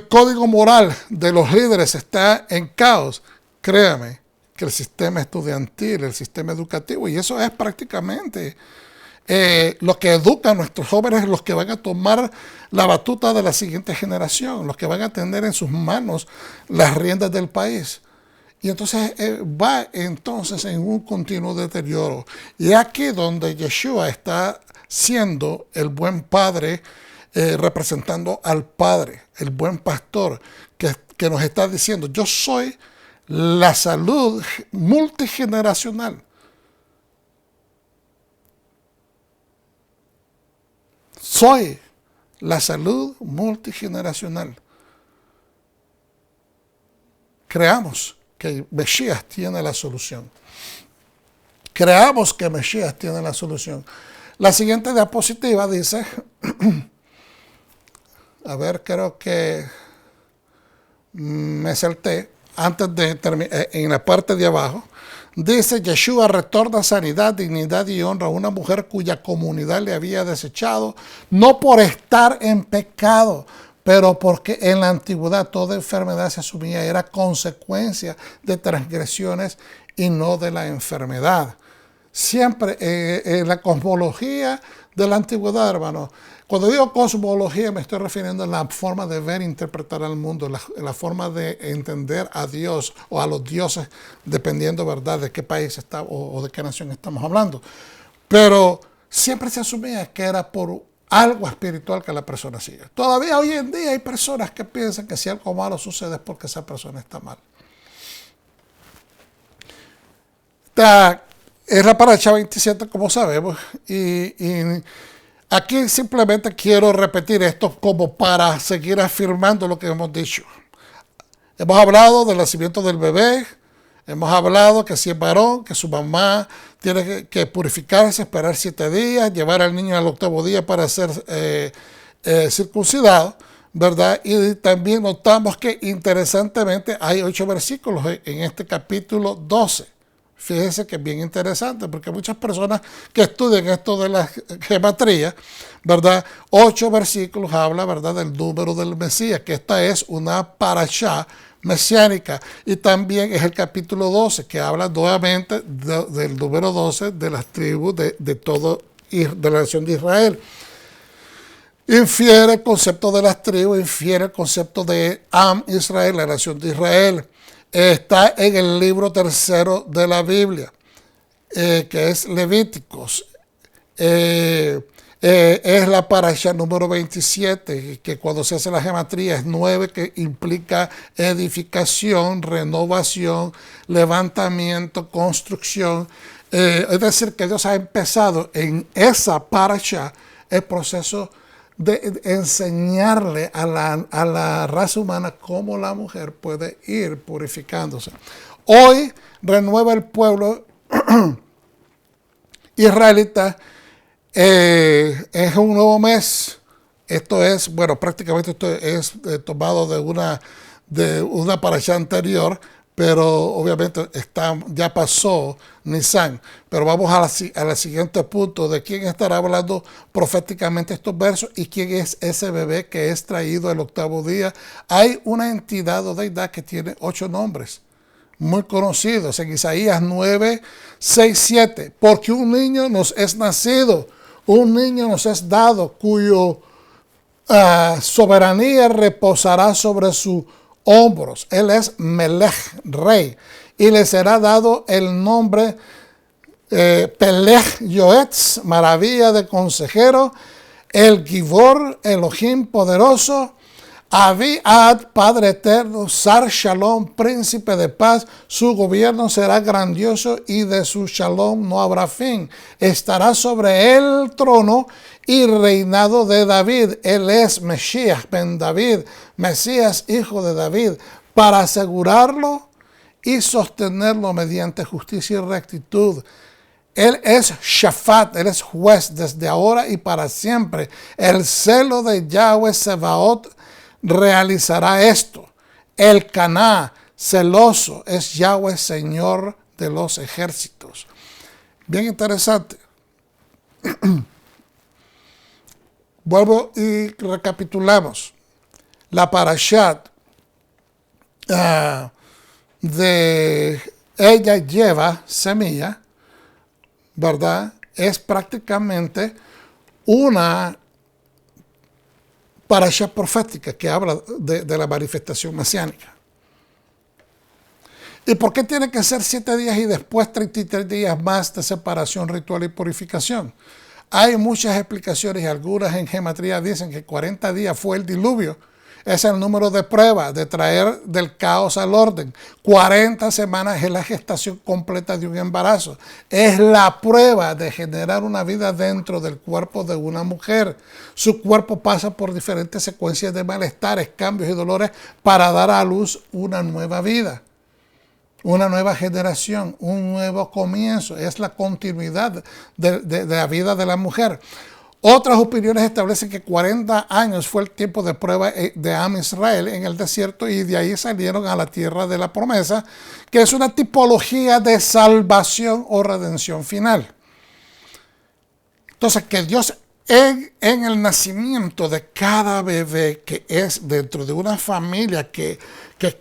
código moral de los líderes está en caos, créame que el sistema estudiantil, el sistema educativo, y eso es prácticamente lo que educa a nuestros jóvenes, los que van a tomar la batuta de la siguiente generación, los que van a tener en sus manos las riendas del país. Y entonces va entonces en un continuo deterioro. Y aquí donde Yeshua está siendo el buen padre, representando al Padre, el buen pastor, que nos está diciendo: yo soy la salud multigeneracional. Soy la salud multigeneracional. Creamos que Mesías tiene la solución. Creamos que Mesías tiene la solución. La siguiente diapositiva dice, a ver, creo que me salté, antes de terminar, en la parte de abajo, dice: Yeshua retorna sanidad, dignidad y honra a una mujer cuya comunidad le había desechado, no por estar en pecado, pero porque en la antigüedad toda enfermedad se asumía era consecuencia de transgresiones y no de la enfermedad. Siempre en la cosmología de la antigüedad, hermano. Cuando digo cosmología me estoy refiriendo a la forma de ver e interpretar al mundo, la forma de entender a Dios o a los dioses, dependiendo, ¿verdad?, de qué país está o de qué nación estamos hablando. Pero siempre se asumía que era por algo espiritual que la persona sigue. Todavía hoy en día hay personas que piensan que si algo malo sucede es porque esa persona está mal. Es la paracha 27, como sabemos, y aquí simplemente quiero repetir esto como para seguir afirmando lo que hemos dicho. Hemos hablado del nacimiento del bebé, hemos hablado que si es varón, que su mamá tiene que purificarse, esperar 7 días, llevar al niño al 8º día para ser circuncidado, ¿verdad? Y también notamos que interesantemente hay 8 versículos en este capítulo 12. Fíjense que es bien interesante, porque muchas personas que estudian esto de la gematría, ¿verdad? 8 versículos habla, ¿verdad?, del número del Mesías, que esta es una parashá mesiánica. Y también es el capítulo 12, que habla nuevamente del número 12 de las tribus de la nación de Israel. Infiere el concepto de las tribus, infiere el concepto de Am Israel, la nación de Israel. está en el libro tercero de la Biblia, que es Levíticos. Es la parasha número 27, que cuando se hace la gematría es 9, que implica edificación, renovación, levantamiento, construcción. Es decir, que Dios ha empezado en esa parasha el proceso de enseñarle a la raza humana cómo la mujer puede ir purificándose. Hoy renueva el pueblo israelita. Es un nuevo mes. Esto es, bueno, prácticamente esto es tomado de una parasha anterior, pero obviamente ya pasó Nisan. Pero vamos al siguiente punto de quién estará hablando proféticamente estos versos y quién es ese bebé que es traído el octavo día. Hay una entidad o deidad que tiene 8 nombres muy conocidos en Isaías 9, 6, 7. Porque un niño nos es nacido, un niño nos es dado, cuyo soberanía reposará sobre sus hombros. Él es Melech, rey, y le será dado el nombre Pelech Yoetz, maravilla de consejero, el Gibor, Elohim poderoso, Aviad, Padre eterno, Sar Shalom, príncipe de paz. Su gobierno será grandioso y de su Shalom no habrá fin. Estará sobre el trono y reinado de David. Él es Mesías, Ben David, Mesías, hijo de David, para asegurarlo y sostenerlo mediante justicia y rectitud. Él es Shafat, Él es juez desde ahora y para siempre. El celo de Yahweh Sebaot realizará esto. El Caná, celoso, es Yahweh, Señor de los ejércitos. Bien interesante. Vuelvo y recapitulamos. La parashat de ella lleva semilla, ¿verdad? Es prácticamente una parasha profética que habla de la manifestación mesiánica. ¿Y por qué tiene que ser 7 días y después 33 días más de separación ritual y purificación? Hay muchas explicaciones y algunas en gematría dicen que 40 días fue el diluvio. Es el número de prueba de traer del caos al orden. 40 semanas es la gestación completa de un embarazo. Es la prueba de generar una vida dentro del cuerpo de una mujer. Su cuerpo pasa por diferentes secuencias de malestares, cambios y dolores para dar a luz una nueva vida, una nueva generación, un nuevo comienzo. Es la continuidad de la vida de la mujer. Otras opiniones establecen que 40 años fue el tiempo de prueba de Am Israel en el desierto y de ahí salieron a la tierra de la promesa, que es una tipología de salvación o redención final. Entonces, que Dios en el nacimiento de cada bebé que es dentro de una familia que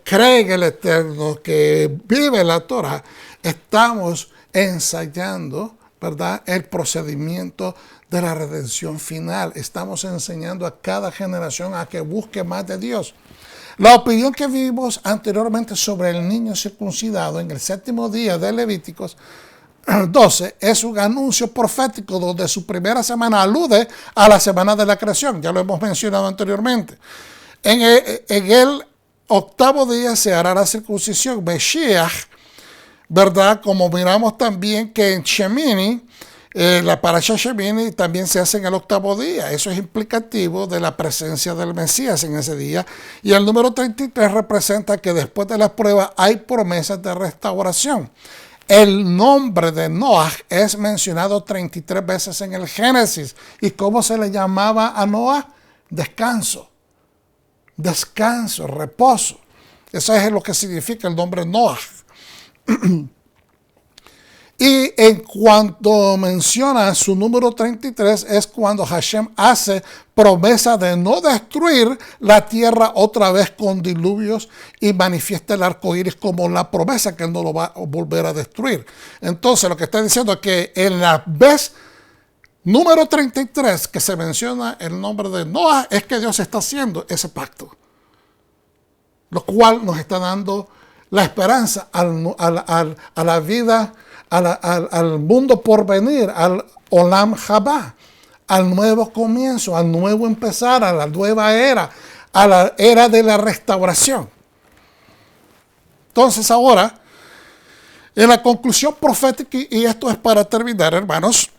cree en el Eterno, que vive la Torah, estamos ensayando, ¿verdad?, el procedimiento de la redención final. Estamos enseñando a cada generación a que busque más de Dios. La opinión que vimos anteriormente sobre el niño circuncidado en el 7º día de Levíticos 12 es un anuncio profético donde su primera semana alude a la semana de la creación. Ya lo hemos mencionado anteriormente. En el 8º día se hará la circuncisión, Mesías, ¿verdad? Como miramos también que en Shemini, la parasha Shemini también se hace en el 8º día. Eso es implicativo de la presencia del Mesías en ese día. Y el número 33 representa que después de la prueba hay promesas de restauración. El nombre de Noah es mencionado 33 veces en el Génesis. ¿Y cómo se le llamaba a Noah? Descanso. Descanso, reposo. Eso es lo que significa el nombre Noah. Y en cuanto menciona su número 33 es cuando Hashem hace promesa de no destruir la tierra otra vez con diluvios y manifiesta el arco iris como la promesa que él no lo va a volver a destruir. Entonces lo que está diciendo es que en la vez número 33 que se menciona el nombre de Noah es que Dios está haciendo ese pacto, lo cual nos está dando la esperanza a la vida, al mundo por venir, al Olam Haba, al nuevo comienzo, al nuevo empezar, a la nueva era, a la era de la restauración. Entonces ahora, en la conclusión profética, y esto es para terminar, hermanos,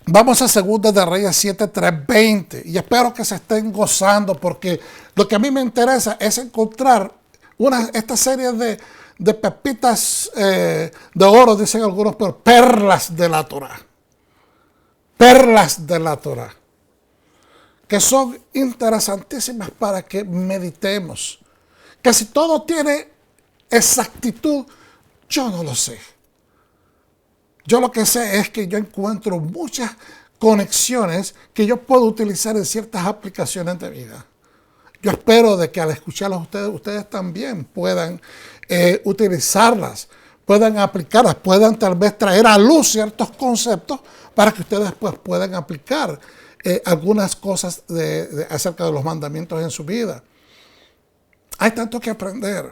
vamos a 2 de Reyes 7, 3, 20. Y espero que se estén gozando, porque lo que a mí me interesa es encontrar esta serie de pepitas de oro, dicen algunos, pero perlas de la Torah. Perlas de la Torah. Que son interesantísimas para que meditemos. Que si todo tiene exactitud, yo no lo sé. Yo lo que sé es que yo encuentro muchas conexiones que yo puedo utilizar en ciertas aplicaciones de vida. Yo espero de que al escucharlas ustedes también puedan utilizarlas, puedan aplicarlas, puedan tal vez traer a luz ciertos conceptos para que ustedes pues, puedan aplicar algunas cosas acerca de los mandamientos en su vida. Hay tanto que aprender.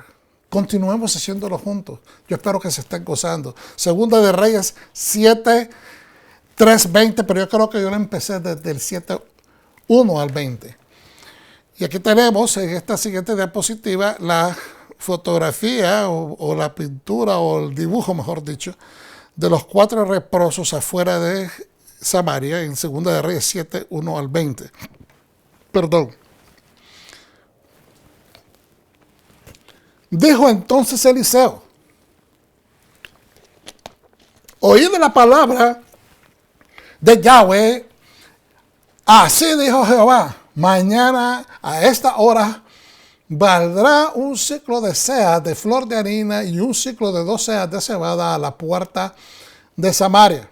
Continuemos haciéndolo juntos. Yo espero que se estén gozando. 2 de Reyes 7, 3, 20, pero yo creo que yo lo empecé desde el 7, 1 al 20. Y aquí tenemos en esta siguiente diapositiva la fotografía o la pintura o el dibujo, mejor dicho, de los 4 leprosos afuera de Samaria en 2 de Reyes 7, 1 al 20. Perdón. Dijo entonces Eliseo: oíd la palabra de Yahweh. Así dijo Jehová: mañana a esta hora valdrá un ciclo de seas de flor de harina y un ciclo de 2 seas de cebada a la puerta de Samaria.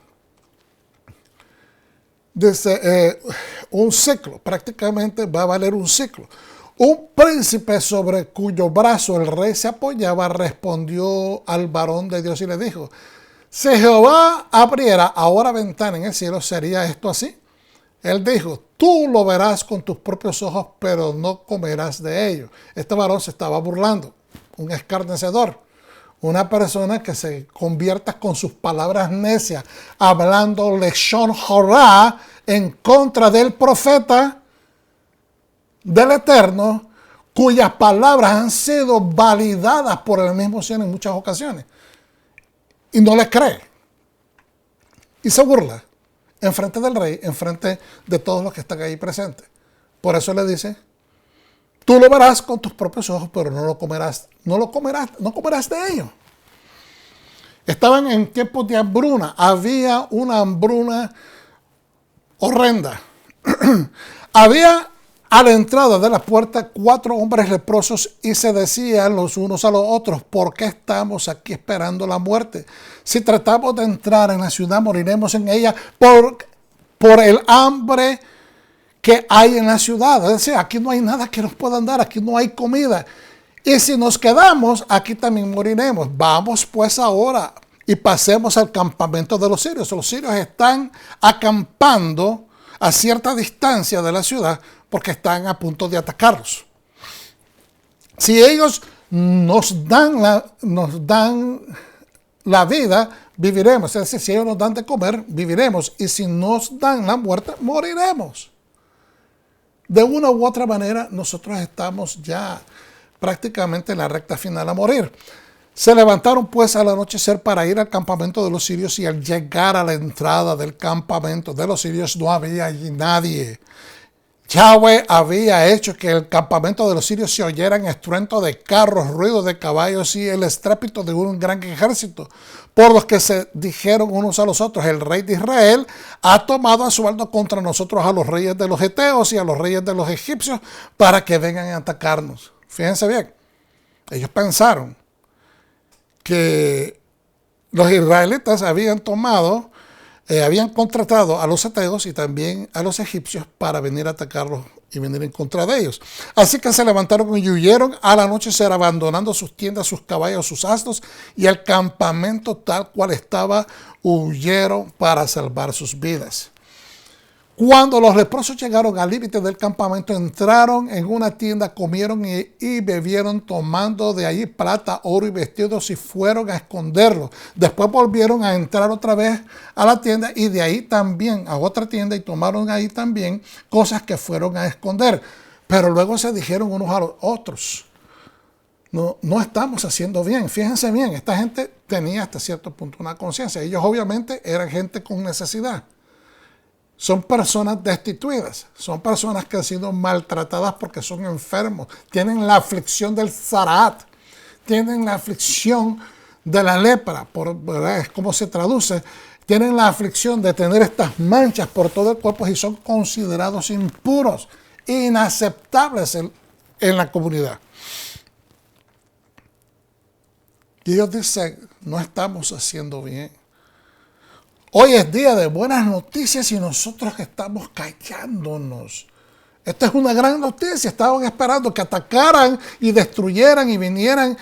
Dice, un ciclo, prácticamente va a valer un ciclo. Un príncipe sobre cuyo brazo el rey se apoyaba respondió al varón de Dios y le dijo: si Jehová abriera ahora ventana en el cielo, ¿sería esto así? Él dijo: tú lo verás con tus propios ojos, pero no comerás de ello. Este varón se estaba burlando, un escarnecedor, una persona que se convierta con sus palabras necias, hablando leshon horá en contra del profeta del Eterno, cuyas palabras han sido validadas por el mismo Señor en muchas ocasiones. Y no le cree. Y se burla enfrente del rey, enfrente de todos los que están ahí presentes. Por eso le dice: tú lo verás con tus propios ojos, pero no lo comerás de ello. Estaban en tiempos de hambruna. Había una hambruna horrenda. Había a la entrada de la puerta 4 hombres leprosos y se decían los unos a los otros: ¿por qué estamos aquí esperando la muerte? Si tratamos de entrar en la ciudad, moriremos en ella por el hambre que hay en la ciudad. Es decir, aquí no hay nada que nos puedan dar, aquí no hay comida. Y si nos quedamos, aquí también moriremos. Vamos pues ahora y pasemos al campamento de los sirios. Los sirios están acampando a cierta distancia de la ciudad porque están a punto de atacarlos. Si ellos nos dan la vida, viviremos. Es decir, si ellos nos dan de comer, viviremos. Y si nos dan la muerte, moriremos. De una u otra manera, nosotros estamos ya prácticamente en la recta final a morir. Se levantaron pues al anochecer para ir al campamento de los sirios, y al llegar a la entrada del campamento de los sirios no había allí nadie. Yahweh había hecho que el campamento de los sirios se oyeran estruendo de carros, ruido de caballos y el estrépito de un gran ejército, por los que se dijeron unos a los otros: el rey de Israel ha tomado a sueldo contra nosotros a los reyes de los heteos y a los reyes de los egipcios para que vengan a atacarnos. Fíjense bien, ellos pensaron que los israelitas habían contratado a los heteos y también a los egipcios para venir a atacarlos y venir en contra de ellos. Así que se levantaron y huyeron al anochecer, abandonando sus tiendas, sus caballos, sus asnos y el campamento tal cual estaba, huyeron para salvar sus vidas. Cuando los leprosos llegaron al límite del campamento, entraron en una tienda, comieron y bebieron, tomando de allí plata, oro y vestidos, y fueron a esconderlos. Después volvieron a entrar otra vez a la tienda y de ahí también a otra tienda y tomaron ahí también cosas que fueron a esconder. Pero luego se dijeron unos a los otros: no estamos haciendo bien. Fíjense bien, esta gente tenía hasta cierto punto una conciencia. Ellos obviamente eran gente con necesidad. Son personas destituidas, son personas que han sido maltratadas porque son enfermos, tienen la aflicción del Zarat, tienen la aflicción de la lepra, ¿verdad? Es como se traduce, tienen la aflicción de tener estas manchas por todo el cuerpo y son considerados impuros, inaceptables en la comunidad. Y Dios dice: no estamos haciendo bien. Hoy es día de buenas noticias y nosotros estamos callándonos. Esta es una gran noticia. Estaban esperando que atacaran y destruyeran y vinieran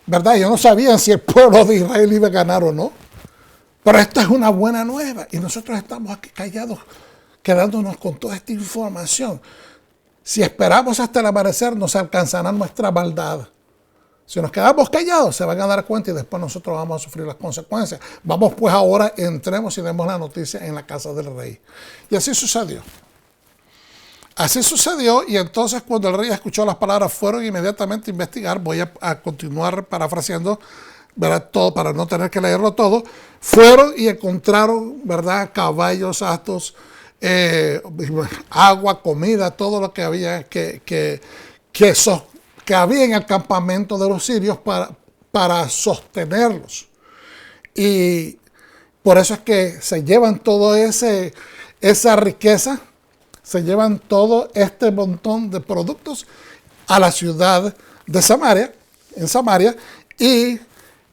¿verdad? Ellos no sabían si el pueblo de Israel iba a ganar o no. Pero esta es una buena nueva y nosotros estamos aquí callados, quedándonos con toda esta información. Si esperamos hasta el amanecer, nos alcanzará nuestra maldad. Si nos quedamos callados, se van a dar cuenta y después nosotros vamos a sufrir las consecuencias. Vamos pues ahora, entremos y demos la noticia en la casa del rey. Y así sucedió. Así sucedió, y entonces cuando el rey escuchó las palabras, fueron inmediatamente a investigar. Voy a continuar parafraseando, ¿verdad? Todo, para no tener que leerlo todo. Fueron y encontraron, ¿verdad?, caballos, astos, agua, comida, todo lo que había que había en el campamento de los sirios para sostenerlos. Y por eso es que se llevan toda esa riqueza, se llevan todo este montón de productos a la ciudad de Samaria, en Samaria, y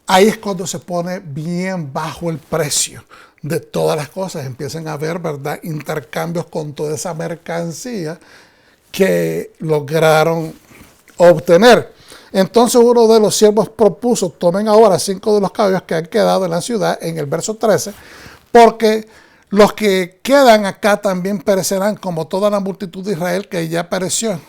ahí es cuando se pone bien bajo el precio de todas las cosas. Empiezan a haber, ¿verdad?, intercambios con toda esa mercancía que lograron obtener. Entonces uno de los siervos propuso: tomen ahora 5 de los caballos que han quedado en la ciudad, en el verso 13, porque los que quedan acá también perecerán, como toda la multitud de Israel que ya pereció.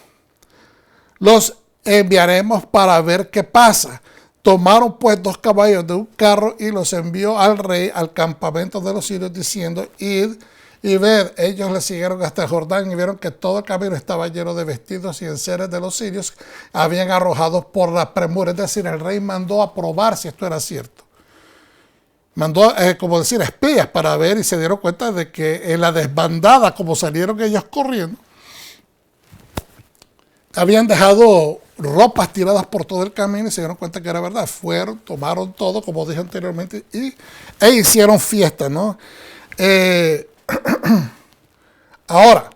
Los enviaremos para ver qué pasa. Tomaron pues 2 caballos de un carro y los envió al rey al campamento de los sirios, diciendo: id y ved. Ellos le siguieron hasta el Jordán y vieron que todo el camino estaba lleno de vestidos y enseres de los sirios, habían arrojados por la premura. Es decir, el rey mandó a probar si esto era cierto. Mandó, como decir, espías para ver, y se dieron cuenta de que en la desbandada, como salieron ellos corriendo, habían dejado ropas tiradas por todo el camino y se dieron cuenta que era verdad. Fueron, tomaron todo, como dije anteriormente, e hicieron fiesta, ¿no? Ahora,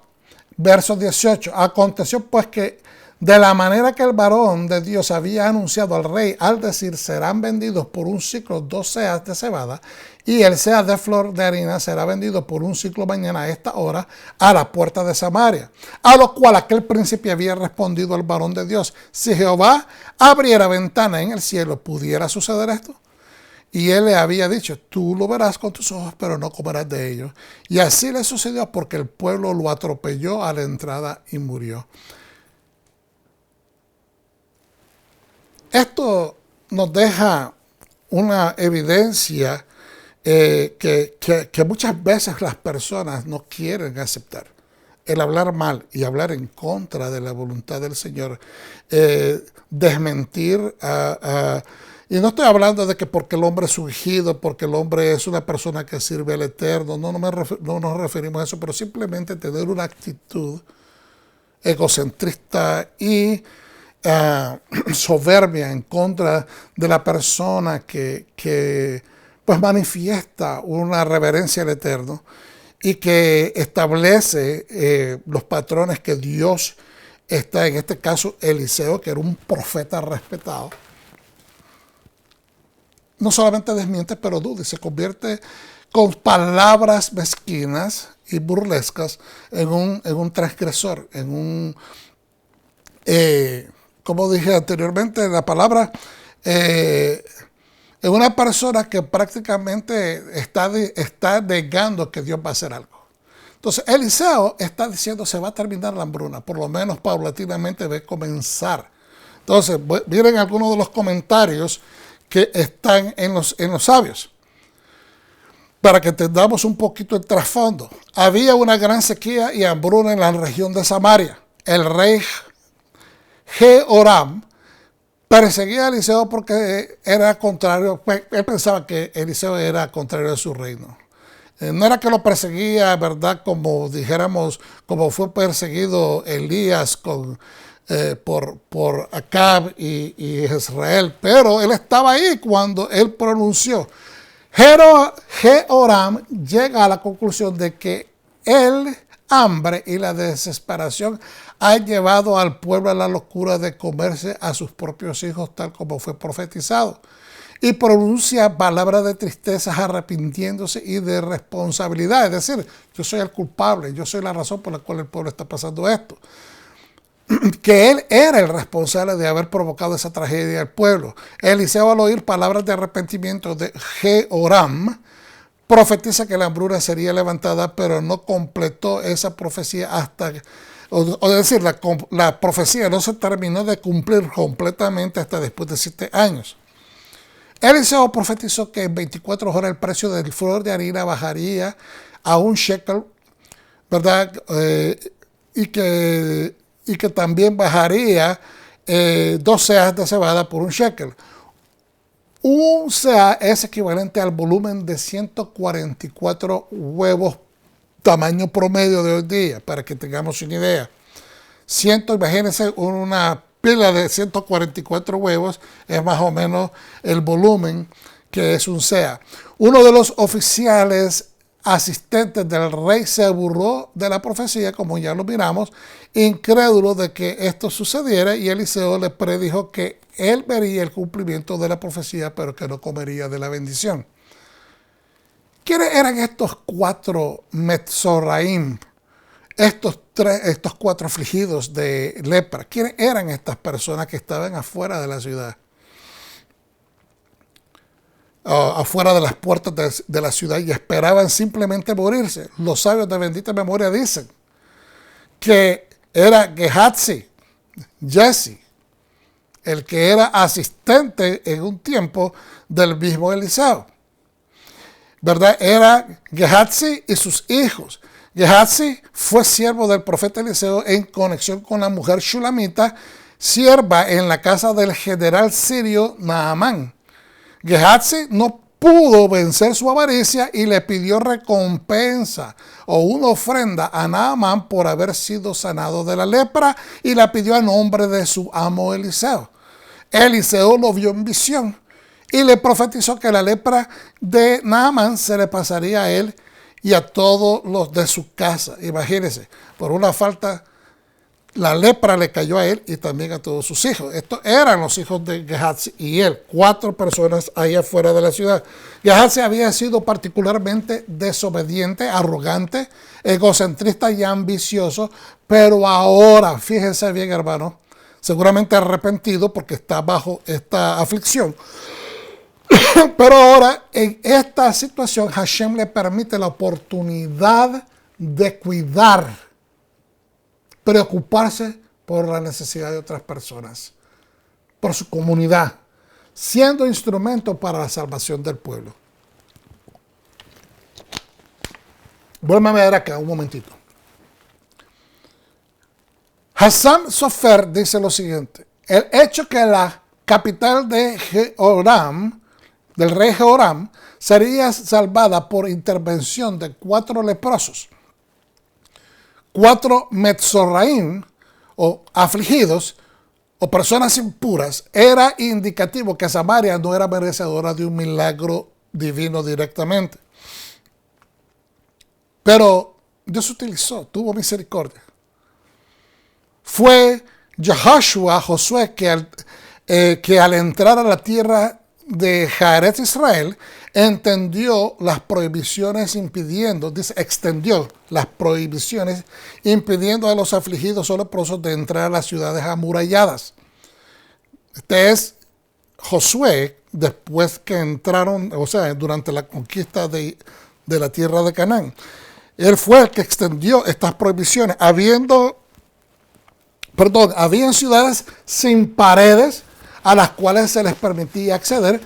verso 18. Aconteció pues que de la manera que el varón de Dios había anunciado al rey, al decir: serán vendidos por un ciclo 2 seas de cebada, y el seas de flor de harina será vendido por un ciclo mañana a esta hora a la puerta de Samaria. A lo cual aquel príncipe había respondido al varón de Dios: si Jehová abriera ventana en el cielo, ¿pudiera suceder esto? Y él le había dicho: tú lo verás con tus ojos, pero no comerás de ellos. Y así le sucedió, porque el pueblo lo atropelló a la entrada y murió. Esto nos deja una evidencia que muchas veces las personas no quieren aceptar. El hablar mal y hablar en contra de la voluntad del Señor, desmentir y no estoy hablando de que porque el hombre es ungido, porque el hombre es una persona que sirve al Eterno, no nos referimos a eso, pero simplemente tener una actitud egocentrista y soberbia en contra de la persona que pues manifiesta una reverencia al Eterno y que establece los patrones que Dios está, en este caso Eliseo, que era un profeta respetado. No solamente desmiente, pero duda y se convierte con palabras mezquinas y burlescas en un transgresor, en un, como dije anteriormente, la palabra, en Es una persona que prácticamente está negando que Dios va a hacer algo. Entonces, Eliseo está diciendo se va a terminar la hambruna, por lo menos paulatinamente va a comenzar. Entonces, miren algunos de los comentarios que están en los sabios, para que entendamos un poquito el trasfondo. Había una gran sequía y hambruna en la región de Samaria. El rey Jehoram perseguía a Eliseo porque era contrario, él pensaba que Eliseo era contrario a su reino. No era que lo perseguía, ¿verdad? Como dijéramos, como fue perseguido Elías por Acab y Israel, pero él estaba ahí cuando él pronunció. Jehoram llega a la conclusión de que el hambre y la desesperación han llevado al pueblo a la locura de comerse a sus propios hijos, tal como fue profetizado. Y pronuncia palabras de tristeza, arrepintiéndose y de responsabilidad. Es decir, yo soy el culpable, yo soy la razón por la cual el pueblo está pasando esto. Que él era el responsable de haber provocado esa tragedia al pueblo. Eliseo, al oír palabras de arrepentimiento de Jehoram, profetiza que la hambruna sería levantada, pero no completó esa profecía hasta... O decir, la profecía no se terminó de cumplir completamente hasta después de 7 años. Eliseo profetizó que en 24 horas el precio del flor de harina bajaría a un shekel, ¿verdad? Y que también bajaría 2 seas de cebada por un shekel. Un sea es equivalente al volumen de 144 huevos tamaño promedio de hoy día, para que tengamos una idea. Imagínense una pila de 144 huevos, es más o menos el volumen que es un sea. Uno de los oficiales asistentes del rey se burló de la profecía, como ya lo miramos, incrédulo de que esto sucediera, y Eliseo le predijo que él vería el cumplimiento de la profecía, pero que no comería de la bendición. ¿Quiénes eran estos 4 Metzorraim? Estos 4 afligidos de lepra. ¿Quiénes eran estas personas que estaban afuera de la ciudad? Afuera de las puertas de la ciudad y esperaban simplemente morirse. Los sabios de bendita memoria dicen que era Gehazi, Jesse, el que era asistente en un tiempo del mismo Eliseo. ¿Verdad? Era Gehazi y sus hijos. Gehazi fue siervo del profeta Eliseo en conexión con la mujer Shulamita, sierva en la casa del general sirio Naamán. Gehazi no pudo vencer su avaricia y le pidió recompensa o una ofrenda a Naamán por haber sido sanado de la lepra, y la pidió a nombre de su amo Eliseo. Eliseo lo vio en visión y le profetizó que la lepra de Naamán se le pasaría a él y a todos los de su casa. Imagínense, por una falta, la lepra le cayó a él y también a todos sus hijos. Estos eran los hijos de Gehazi y él, 4 personas ahí afuera de la ciudad. Gehazi había sido particularmente desobediente, arrogante, egocentrista y ambicioso, pero ahora, fíjense bien, hermano, seguramente arrepentido porque está bajo esta aflicción. Pero ahora, en esta situación, Hashem le permite la oportunidad de cuidar, preocuparse por la necesidad de otras personas, por su comunidad, siendo instrumento para la salvación del pueblo. Vuelve a ver acá un momentito. Hassam Sofer dice lo siguiente: el hecho que la capital de Jehoram, del rey Jehoram, sería salvada por intervención de 4 leprosos, 4 Metzorraim, o afligidos, o personas impuras, era indicativo que Samaria no era merecedora de un milagro divino directamente. Pero Dios utilizó, tuvo misericordia. Fue Jehoshua, Josué, que al entrar a la tierra de Jaret Israel, entendió las prohibiciones extendió las prohibiciones impidiendo a los afligidos o leprosos de entrar a las ciudades amuralladas. Este es Josué, después que entraron, o sea, durante la conquista de la tierra de Canaán. Él fue el que extendió estas prohibiciones, habían ciudades sin paredes a las cuales se les permitía acceder,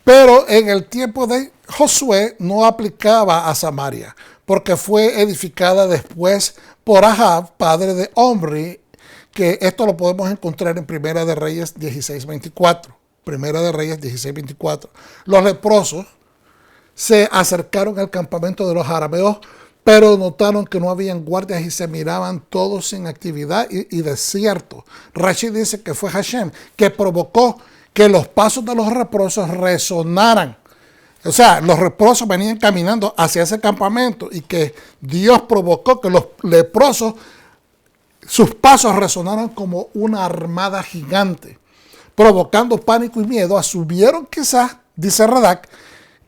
pero en el tiempo de Josué no aplicaba a Samaria, porque fue edificada después por Ahab, padre de Omri, que esto lo podemos encontrar en Primera de Reyes 16:24. Primera de Reyes 16:24. Los leprosos se acercaron al campamento de los arameos, pero notaron que no habían guardias y se miraban todos sin actividad y desierto. Rashi dice que fue Hashem que provocó que los pasos de los leprosos resonaran. O sea, los leprosos venían caminando hacia ese campamento y que Dios provocó que los leprosos, sus pasos resonaran como una armada gigante, provocando pánico y miedo. Asumieron quizás, dice Radak,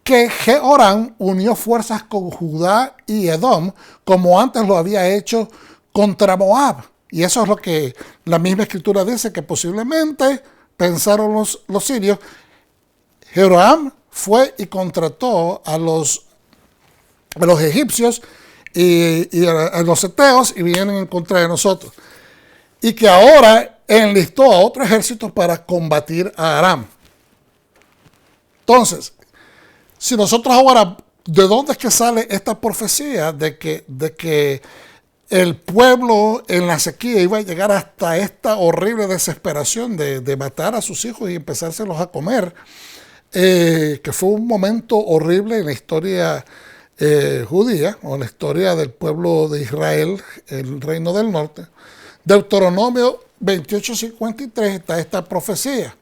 que Jehoram unió fuerzas con Judá y Edom, como antes lo había hecho contra Moab. Y eso es lo que la misma escritura dice, que posiblemente pensaron los sirios. Jehoram fue y contrató a los egipcios y a los eteos y vienen en contra de nosotros. Y que ahora enlistó a otro ejército para combatir a Aram. Entonces, si nosotros ahora, ¿de dónde es que sale esta profecía de que el pueblo en la sequía iba a llegar hasta esta horrible desesperación de matar a sus hijos y empezárselos a comer? Que fue un momento horrible en la historia judía, o en la historia del pueblo de Israel, el reino del norte. Deuteronomio 28:53 está esta profecía,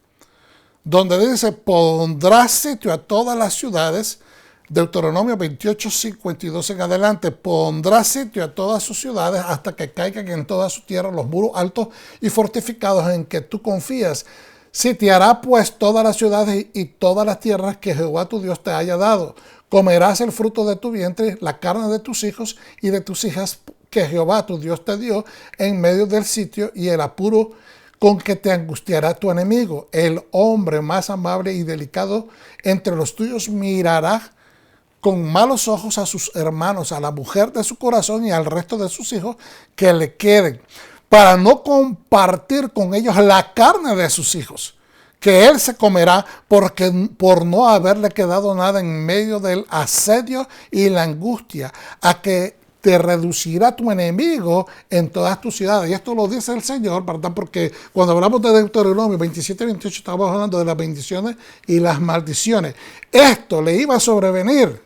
donde dice: pondrás sitio a todas las ciudades. Deuteronomio 28:52 en adelante: pondrás sitio a todas sus ciudades hasta que caigan en toda su tierra los muros altos y fortificados en que tú confías. Sitiará pues todas las ciudades y todas las tierras que Jehová tu Dios te haya dado. Comerás el fruto de tu vientre, la carne de tus hijos y de tus hijas que Jehová tu Dios te dio en medio del sitio, y el apuro con que te angustiará tu enemigo. El hombre más amable y delicado entre los tuyos mirará con malos ojos a sus hermanos, a la mujer de su corazón y al resto de sus hijos que le queden, para no compartir con ellos la carne de sus hijos, que él se comerá por no haberle quedado nada en medio del asedio y la angustia, a que te reducirá tu enemigo en todas tus ciudades. Y esto lo dice el Señor, ¿verdad? Porque cuando hablamos de Deuteronomio 27:28 estamos hablando de las bendiciones y las maldiciones. Esto le iba a sobrevenir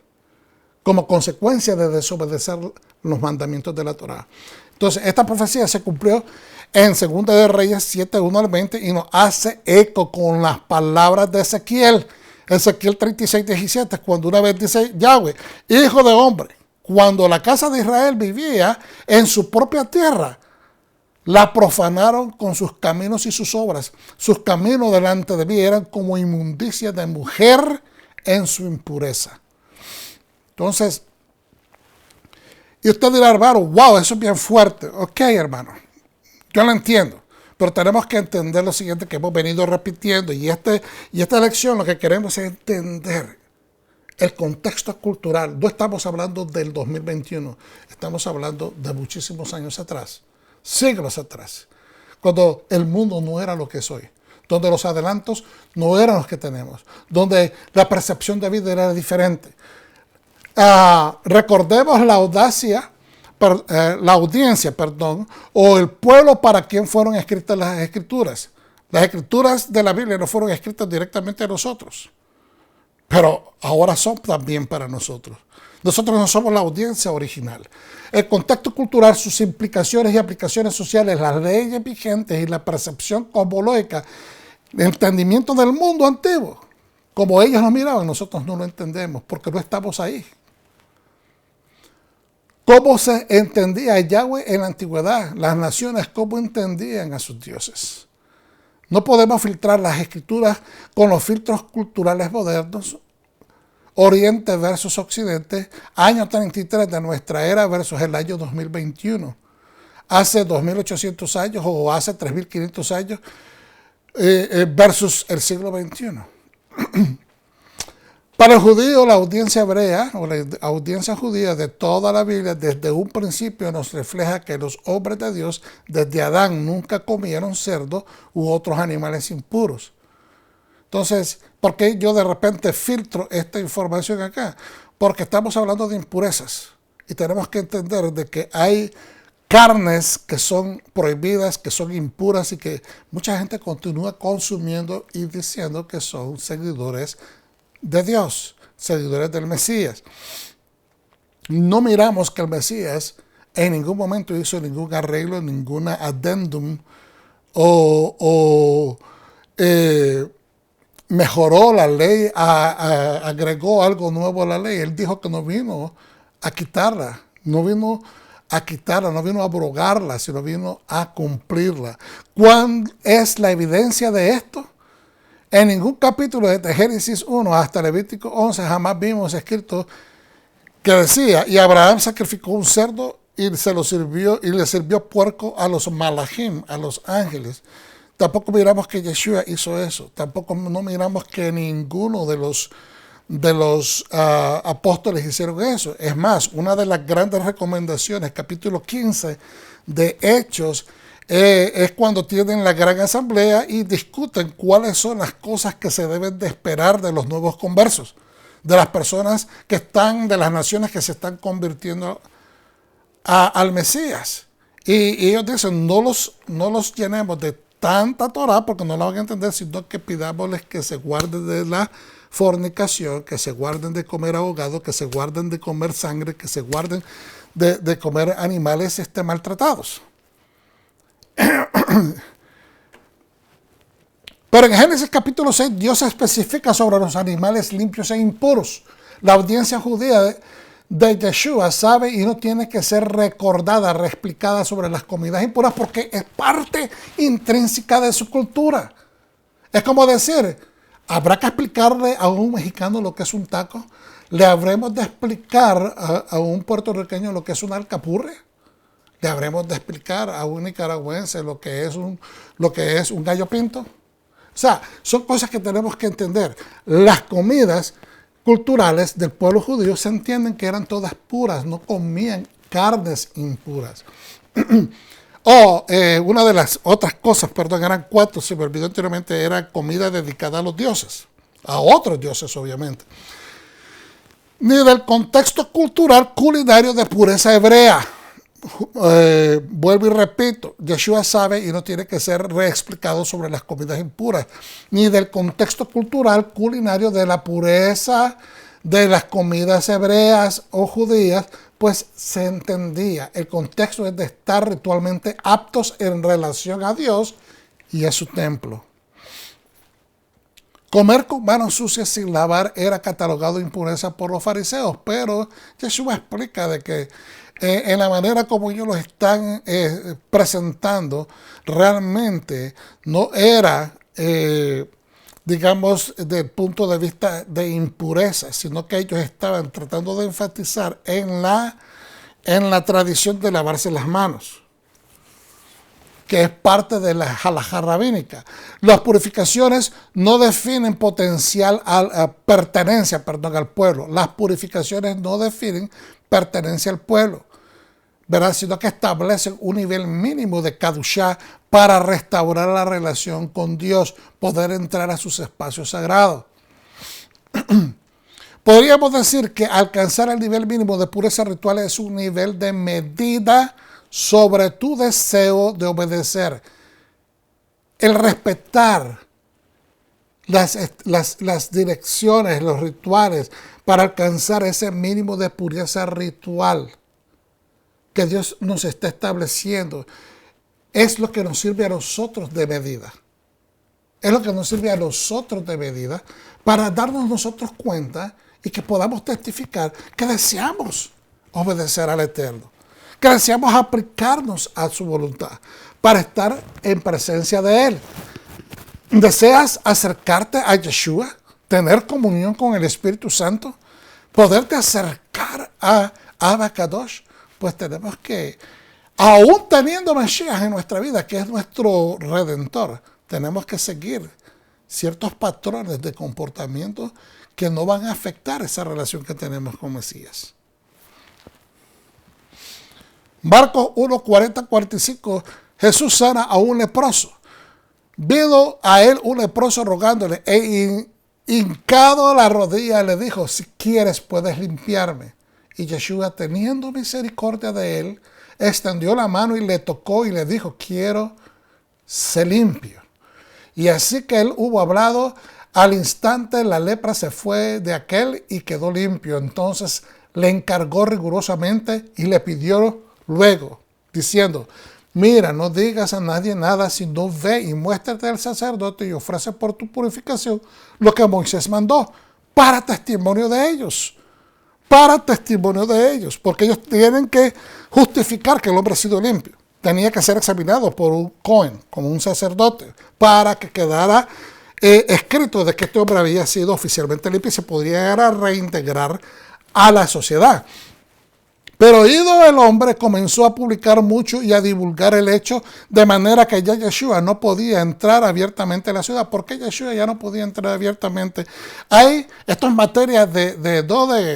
como consecuencia de desobedecer los mandamientos de la Torá. Entonces, esta profecía se cumplió en 2 de Reyes 7:1-20 y nos hace eco con las palabras de Ezequiel. Ezequiel 36:17, cuando una vez dice Yahweh: hijo de hombre, cuando la casa de Israel vivía en su propia tierra, la profanaron con sus caminos y sus obras. Sus caminos delante de mí eran como inmundicia de mujer en su impureza. Entonces, y usted dirá: hermano, wow, eso es bien fuerte. Ok, hermano, yo lo entiendo, pero tenemos que entender lo siguiente que hemos venido repitiendo, y esta lección lo que queremos es entender el contexto cultural. No estamos hablando del 2021, estamos hablando de muchísimos años atrás, siglos atrás, cuando el mundo no era lo que es hoy, donde los adelantos no eran los que tenemos, donde la percepción de vida era diferente. Recordemos la audiencia, o el pueblo para quien fueron escritas las escrituras. Las escrituras de la Biblia no fueron escritas directamente a nosotros, pero ahora son también para nosotros. Nosotros no somos la audiencia original. El contexto cultural, sus implicaciones y aplicaciones sociales, las leyes vigentes y la percepción cosmológica, el entendimiento del mundo antiguo, como ellos lo miraban, nosotros no lo entendemos porque no estamos ahí. ¿Cómo se entendía a Yahweh en la antigüedad? Las naciones, ¿cómo entendían a sus dioses? No podemos filtrar las escrituras con los filtros culturales modernos. Oriente versus Occidente, año 33 de nuestra era versus el año 2021. Hace 2800 años o hace 3500 años, versus el siglo XXI. Para el judío, la audiencia hebrea o la audiencia judía de toda la Biblia desde un principio nos refleja que los hombres de Dios desde Adán nunca comieron cerdo u otros animales impuros. Entonces, ¿por qué yo de repente filtro esta información acá? Porque estamos hablando de impurezas y tenemos que entender de que hay carnes que son prohibidas, que son impuras y que mucha gente continúa consumiendo y diciendo que son seguidores de Dios, seguidores del Mesías. No miramos que el Mesías en ningún momento hizo ningún arreglo, ninguna addendum o mejoró la ley, agregó algo nuevo a la ley. Él dijo que no vino a quitarla, no vino a abrogarla, sino vino a cumplirla. ¿Cuál es la evidencia de esto? En ningún capítulo desde Génesis 1 hasta Levítico 11 jamás vimos escrito que decía, y Abraham sacrificó un cerdo y se lo sirvió y le sirvió puerco a los malachim, a los ángeles. Tampoco miramos que Yeshua hizo eso. Tampoco no miramos que ninguno de los apóstoles hicieron eso. Es más, una de las grandes recomendaciones, capítulo 15 de Hechos, es cuando tienen la gran asamblea y discuten cuáles son las cosas que se deben de esperar de los nuevos conversos, de las personas que están, de las naciones que se están convirtiendo al Mesías. Y ellos dicen, no los llenemos de tanta Torah porque no la van a entender, sino que pidámosles que se guarden de la fornicación, que se guarden de comer ahogado, que se guarden de comer sangre, que se guarden de comer animales maltratados. Pero en Génesis capítulo 6 Dios especifica sobre los animales limpios e impuros. La audiencia judía de Yeshua sabe y no tiene que ser recordada, reexplicada sobre las comidas impuras porque es parte intrínseca de su cultura. Es como decir, ¿habrá que explicarle a un mexicano lo que es un taco? ¿Le habremos de explicar a un puertorriqueño lo que es un alcapurria? ¿Le habremos de explicar a un nicaragüense lo que es un gallo pinto? O sea, son cosas que tenemos que entender. Las comidas culturales del pueblo judío se entienden que eran todas puras, no comían carnes impuras. Una de las otras cosas, eran 4, se me olvidó anteriormente, era comida dedicada a los dioses, a otros dioses obviamente. Ni del contexto cultural culinario de pureza hebrea. Vuelvo y repito, Yeshua sabe y no tiene que ser reexplicado sobre las comidas impuras, ni del contexto cultural culinario de la pureza de las comidas hebreas o judías, pues se entendía. El contexto es de estar ritualmente aptos en relación a Dios y a su templo. Comer con manos sucias sin lavar era catalogado impureza por los fariseos, pero Yeshua explica de que en la manera como ellos lo están presentando, realmente no era, digamos, desde el punto de vista de impureza, sino que ellos estaban tratando de enfatizar en la tradición de lavarse las manos, que es parte de la halajá rabínica. Las purificaciones no definen potencial pertenencia al pueblo. Las purificaciones no definen pertenencia al pueblo, ¿verdad? Sino que establecen un nivel mínimo de kadushá para restaurar la relación con Dios, poder entrar a sus espacios sagrados. Podríamos decir que alcanzar el nivel mínimo de pureza ritual es un nivel de medida sobre tu deseo de obedecer. El respetar las direcciones, los rituales, para alcanzar ese mínimo de pureza ritual que Dios nos está estableciendo, es lo que nos sirve a nosotros de medida. Es lo que nos sirve a nosotros de medida para darnos nosotros cuenta y que podamos testificar que deseamos obedecer al Eterno, que deseamos aplicarnos a su voluntad para estar en presencia de Él. ¿Deseas acercarte a Yeshua? ¿Tener comunión con el Espíritu Santo? ¿Poderte acercar a Abba Kadosh? Pues tenemos que, aún teniendo Mesías en nuestra vida, que es nuestro Redentor, tenemos que seguir ciertos patrones de comportamiento que no van a afectar esa relación que tenemos con Mesías. Marcos 1:40-45, Jesús sana a un leproso. Vino a él un leproso rogándole, hincado a la rodilla le dijo, si quieres puedes limpiarme. Y Yeshua, teniendo misericordia de él, extendió la mano y le tocó y le dijo, quiero ser limpio. Y así que él hubo hablado, al instante la lepra se fue de aquel y quedó limpio. Entonces le encargó rigurosamente y le pidió luego, diciendo, mira, no digas a nadie nada, sino ve y muéstrate al sacerdote y ofrece por tu purificación lo que Moisés mandó, para testimonio de ellos. Para testimonio de ellos, porque ellos tienen que justificar que el hombre ha sido limpio. Tenía que ser examinado por un Cohen, como un sacerdote, para que quedara escrito de que este hombre había sido oficialmente limpio y se podría reintegrar a la sociedad. Pero oído el hombre, comenzó a publicar mucho y a divulgar el hecho, de manera que ya Yeshua no podía entrar abiertamente a la ciudad. ¿Por qué Yeshua ya no podía entrar abiertamente? Esto es materia de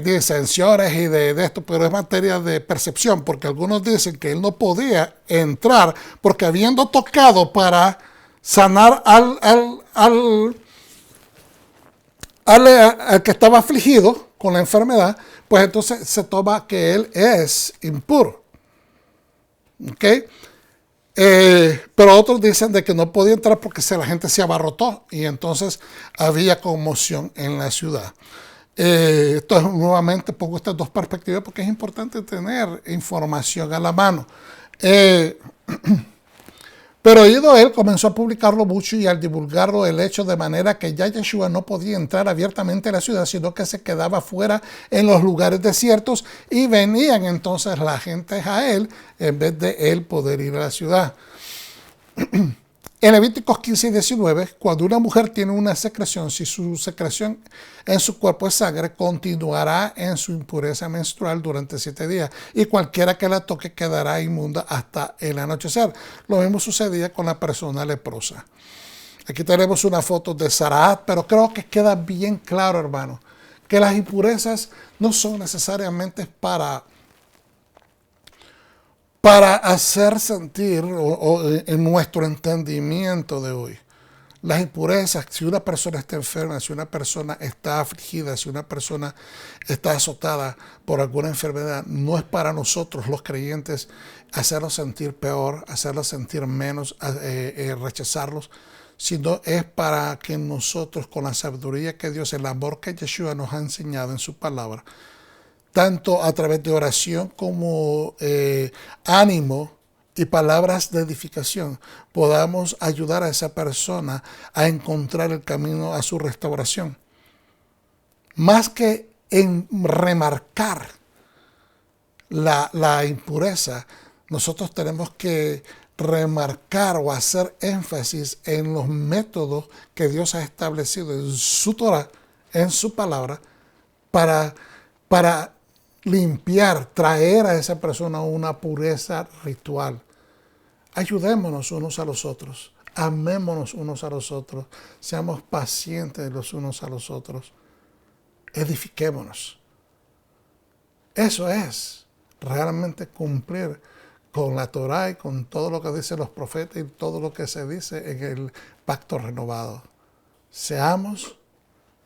disensiones y de esto, pero es materia de percepción, porque algunos dicen que él no podía entrar porque habiendo tocado para sanar al que estaba afligido con la enfermedad, pues entonces se toma que él es impuro. ¿Ok? Pero otros dicen de que no podía entrar porque la gente se abarrotó y entonces había conmoción en la ciudad. Esto es nuevamente pongo estas dos perspectivas porque es importante tener información a la mano. Pero oído él, comenzó a publicarlo mucho y al divulgarlo el hecho, de manera que ya Yeshua no podía entrar abiertamente a la ciudad, sino que se quedaba fuera en los lugares desiertos y venían entonces la gente a él en vez de él poder ir a la ciudad. En Levíticos 15 y 19, cuando una mujer tiene una secreción, si su secreción en su cuerpo es sangre, continuará en su impureza menstrual durante 7 días y cualquiera que la toque quedará inmunda hasta el anochecer. Lo mismo sucedía con la persona leprosa. Aquí tenemos una foto de Sarahat, pero creo que queda bien claro, hermano, que las impurezas no son necesariamente para hacer sentir en nuestro entendimiento de hoy. Las impurezas, si una persona está enferma, si una persona está afligida, si una persona está azotada por alguna enfermedad, no es para nosotros los creyentes hacerlos sentir peor, hacerlos sentir menos, rechazarlos, sino es para que nosotros, con la sabiduría que Dios, el amor que Yeshua nos ha enseñado en su palabra, tanto a través de oración como ánimo y palabras de edificación, podamos ayudar a esa persona a encontrar el camino a su restauración. Más que en remarcar la impureza, nosotros tenemos que remarcar o hacer énfasis en los métodos que Dios ha establecido en su Torah, en su palabra, para limpiar, traer a esa persona una pureza ritual. Ayudémonos unos a los otros, amémonos unos a los otros, seamos pacientes los unos a los otros, edifiquémonos. Eso es realmente cumplir con la Torah y con todo lo que dicen los profetas y todo lo que se dice en el pacto renovado. Seamos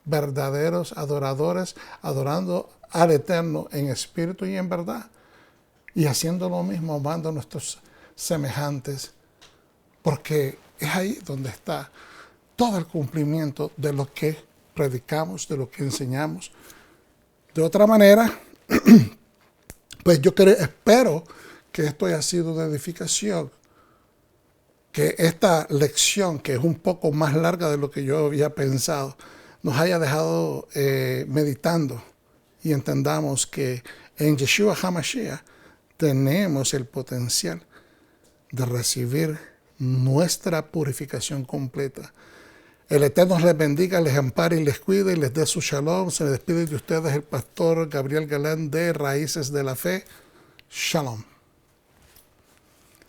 verdaderos adoradores, adorando al Eterno en espíritu y en verdad, y haciendo lo mismo, amando a nuestros semejantes, porque es ahí donde está todo el cumplimiento de lo que predicamos, de lo que enseñamos. De otra manera, pues yo espero que esto haya sido de edificación, que esta lección, que es un poco más larga de lo que yo había pensado, nos haya dejado meditando y entendamos que en Yeshua HaMashiach tenemos el potencial de recibir nuestra purificación completa. El Eterno les bendiga, les ampare y les cuide y les dé su shalom. Se despide de ustedes el pastor Gabriel Galán de Raíces de la Fe. Shalom.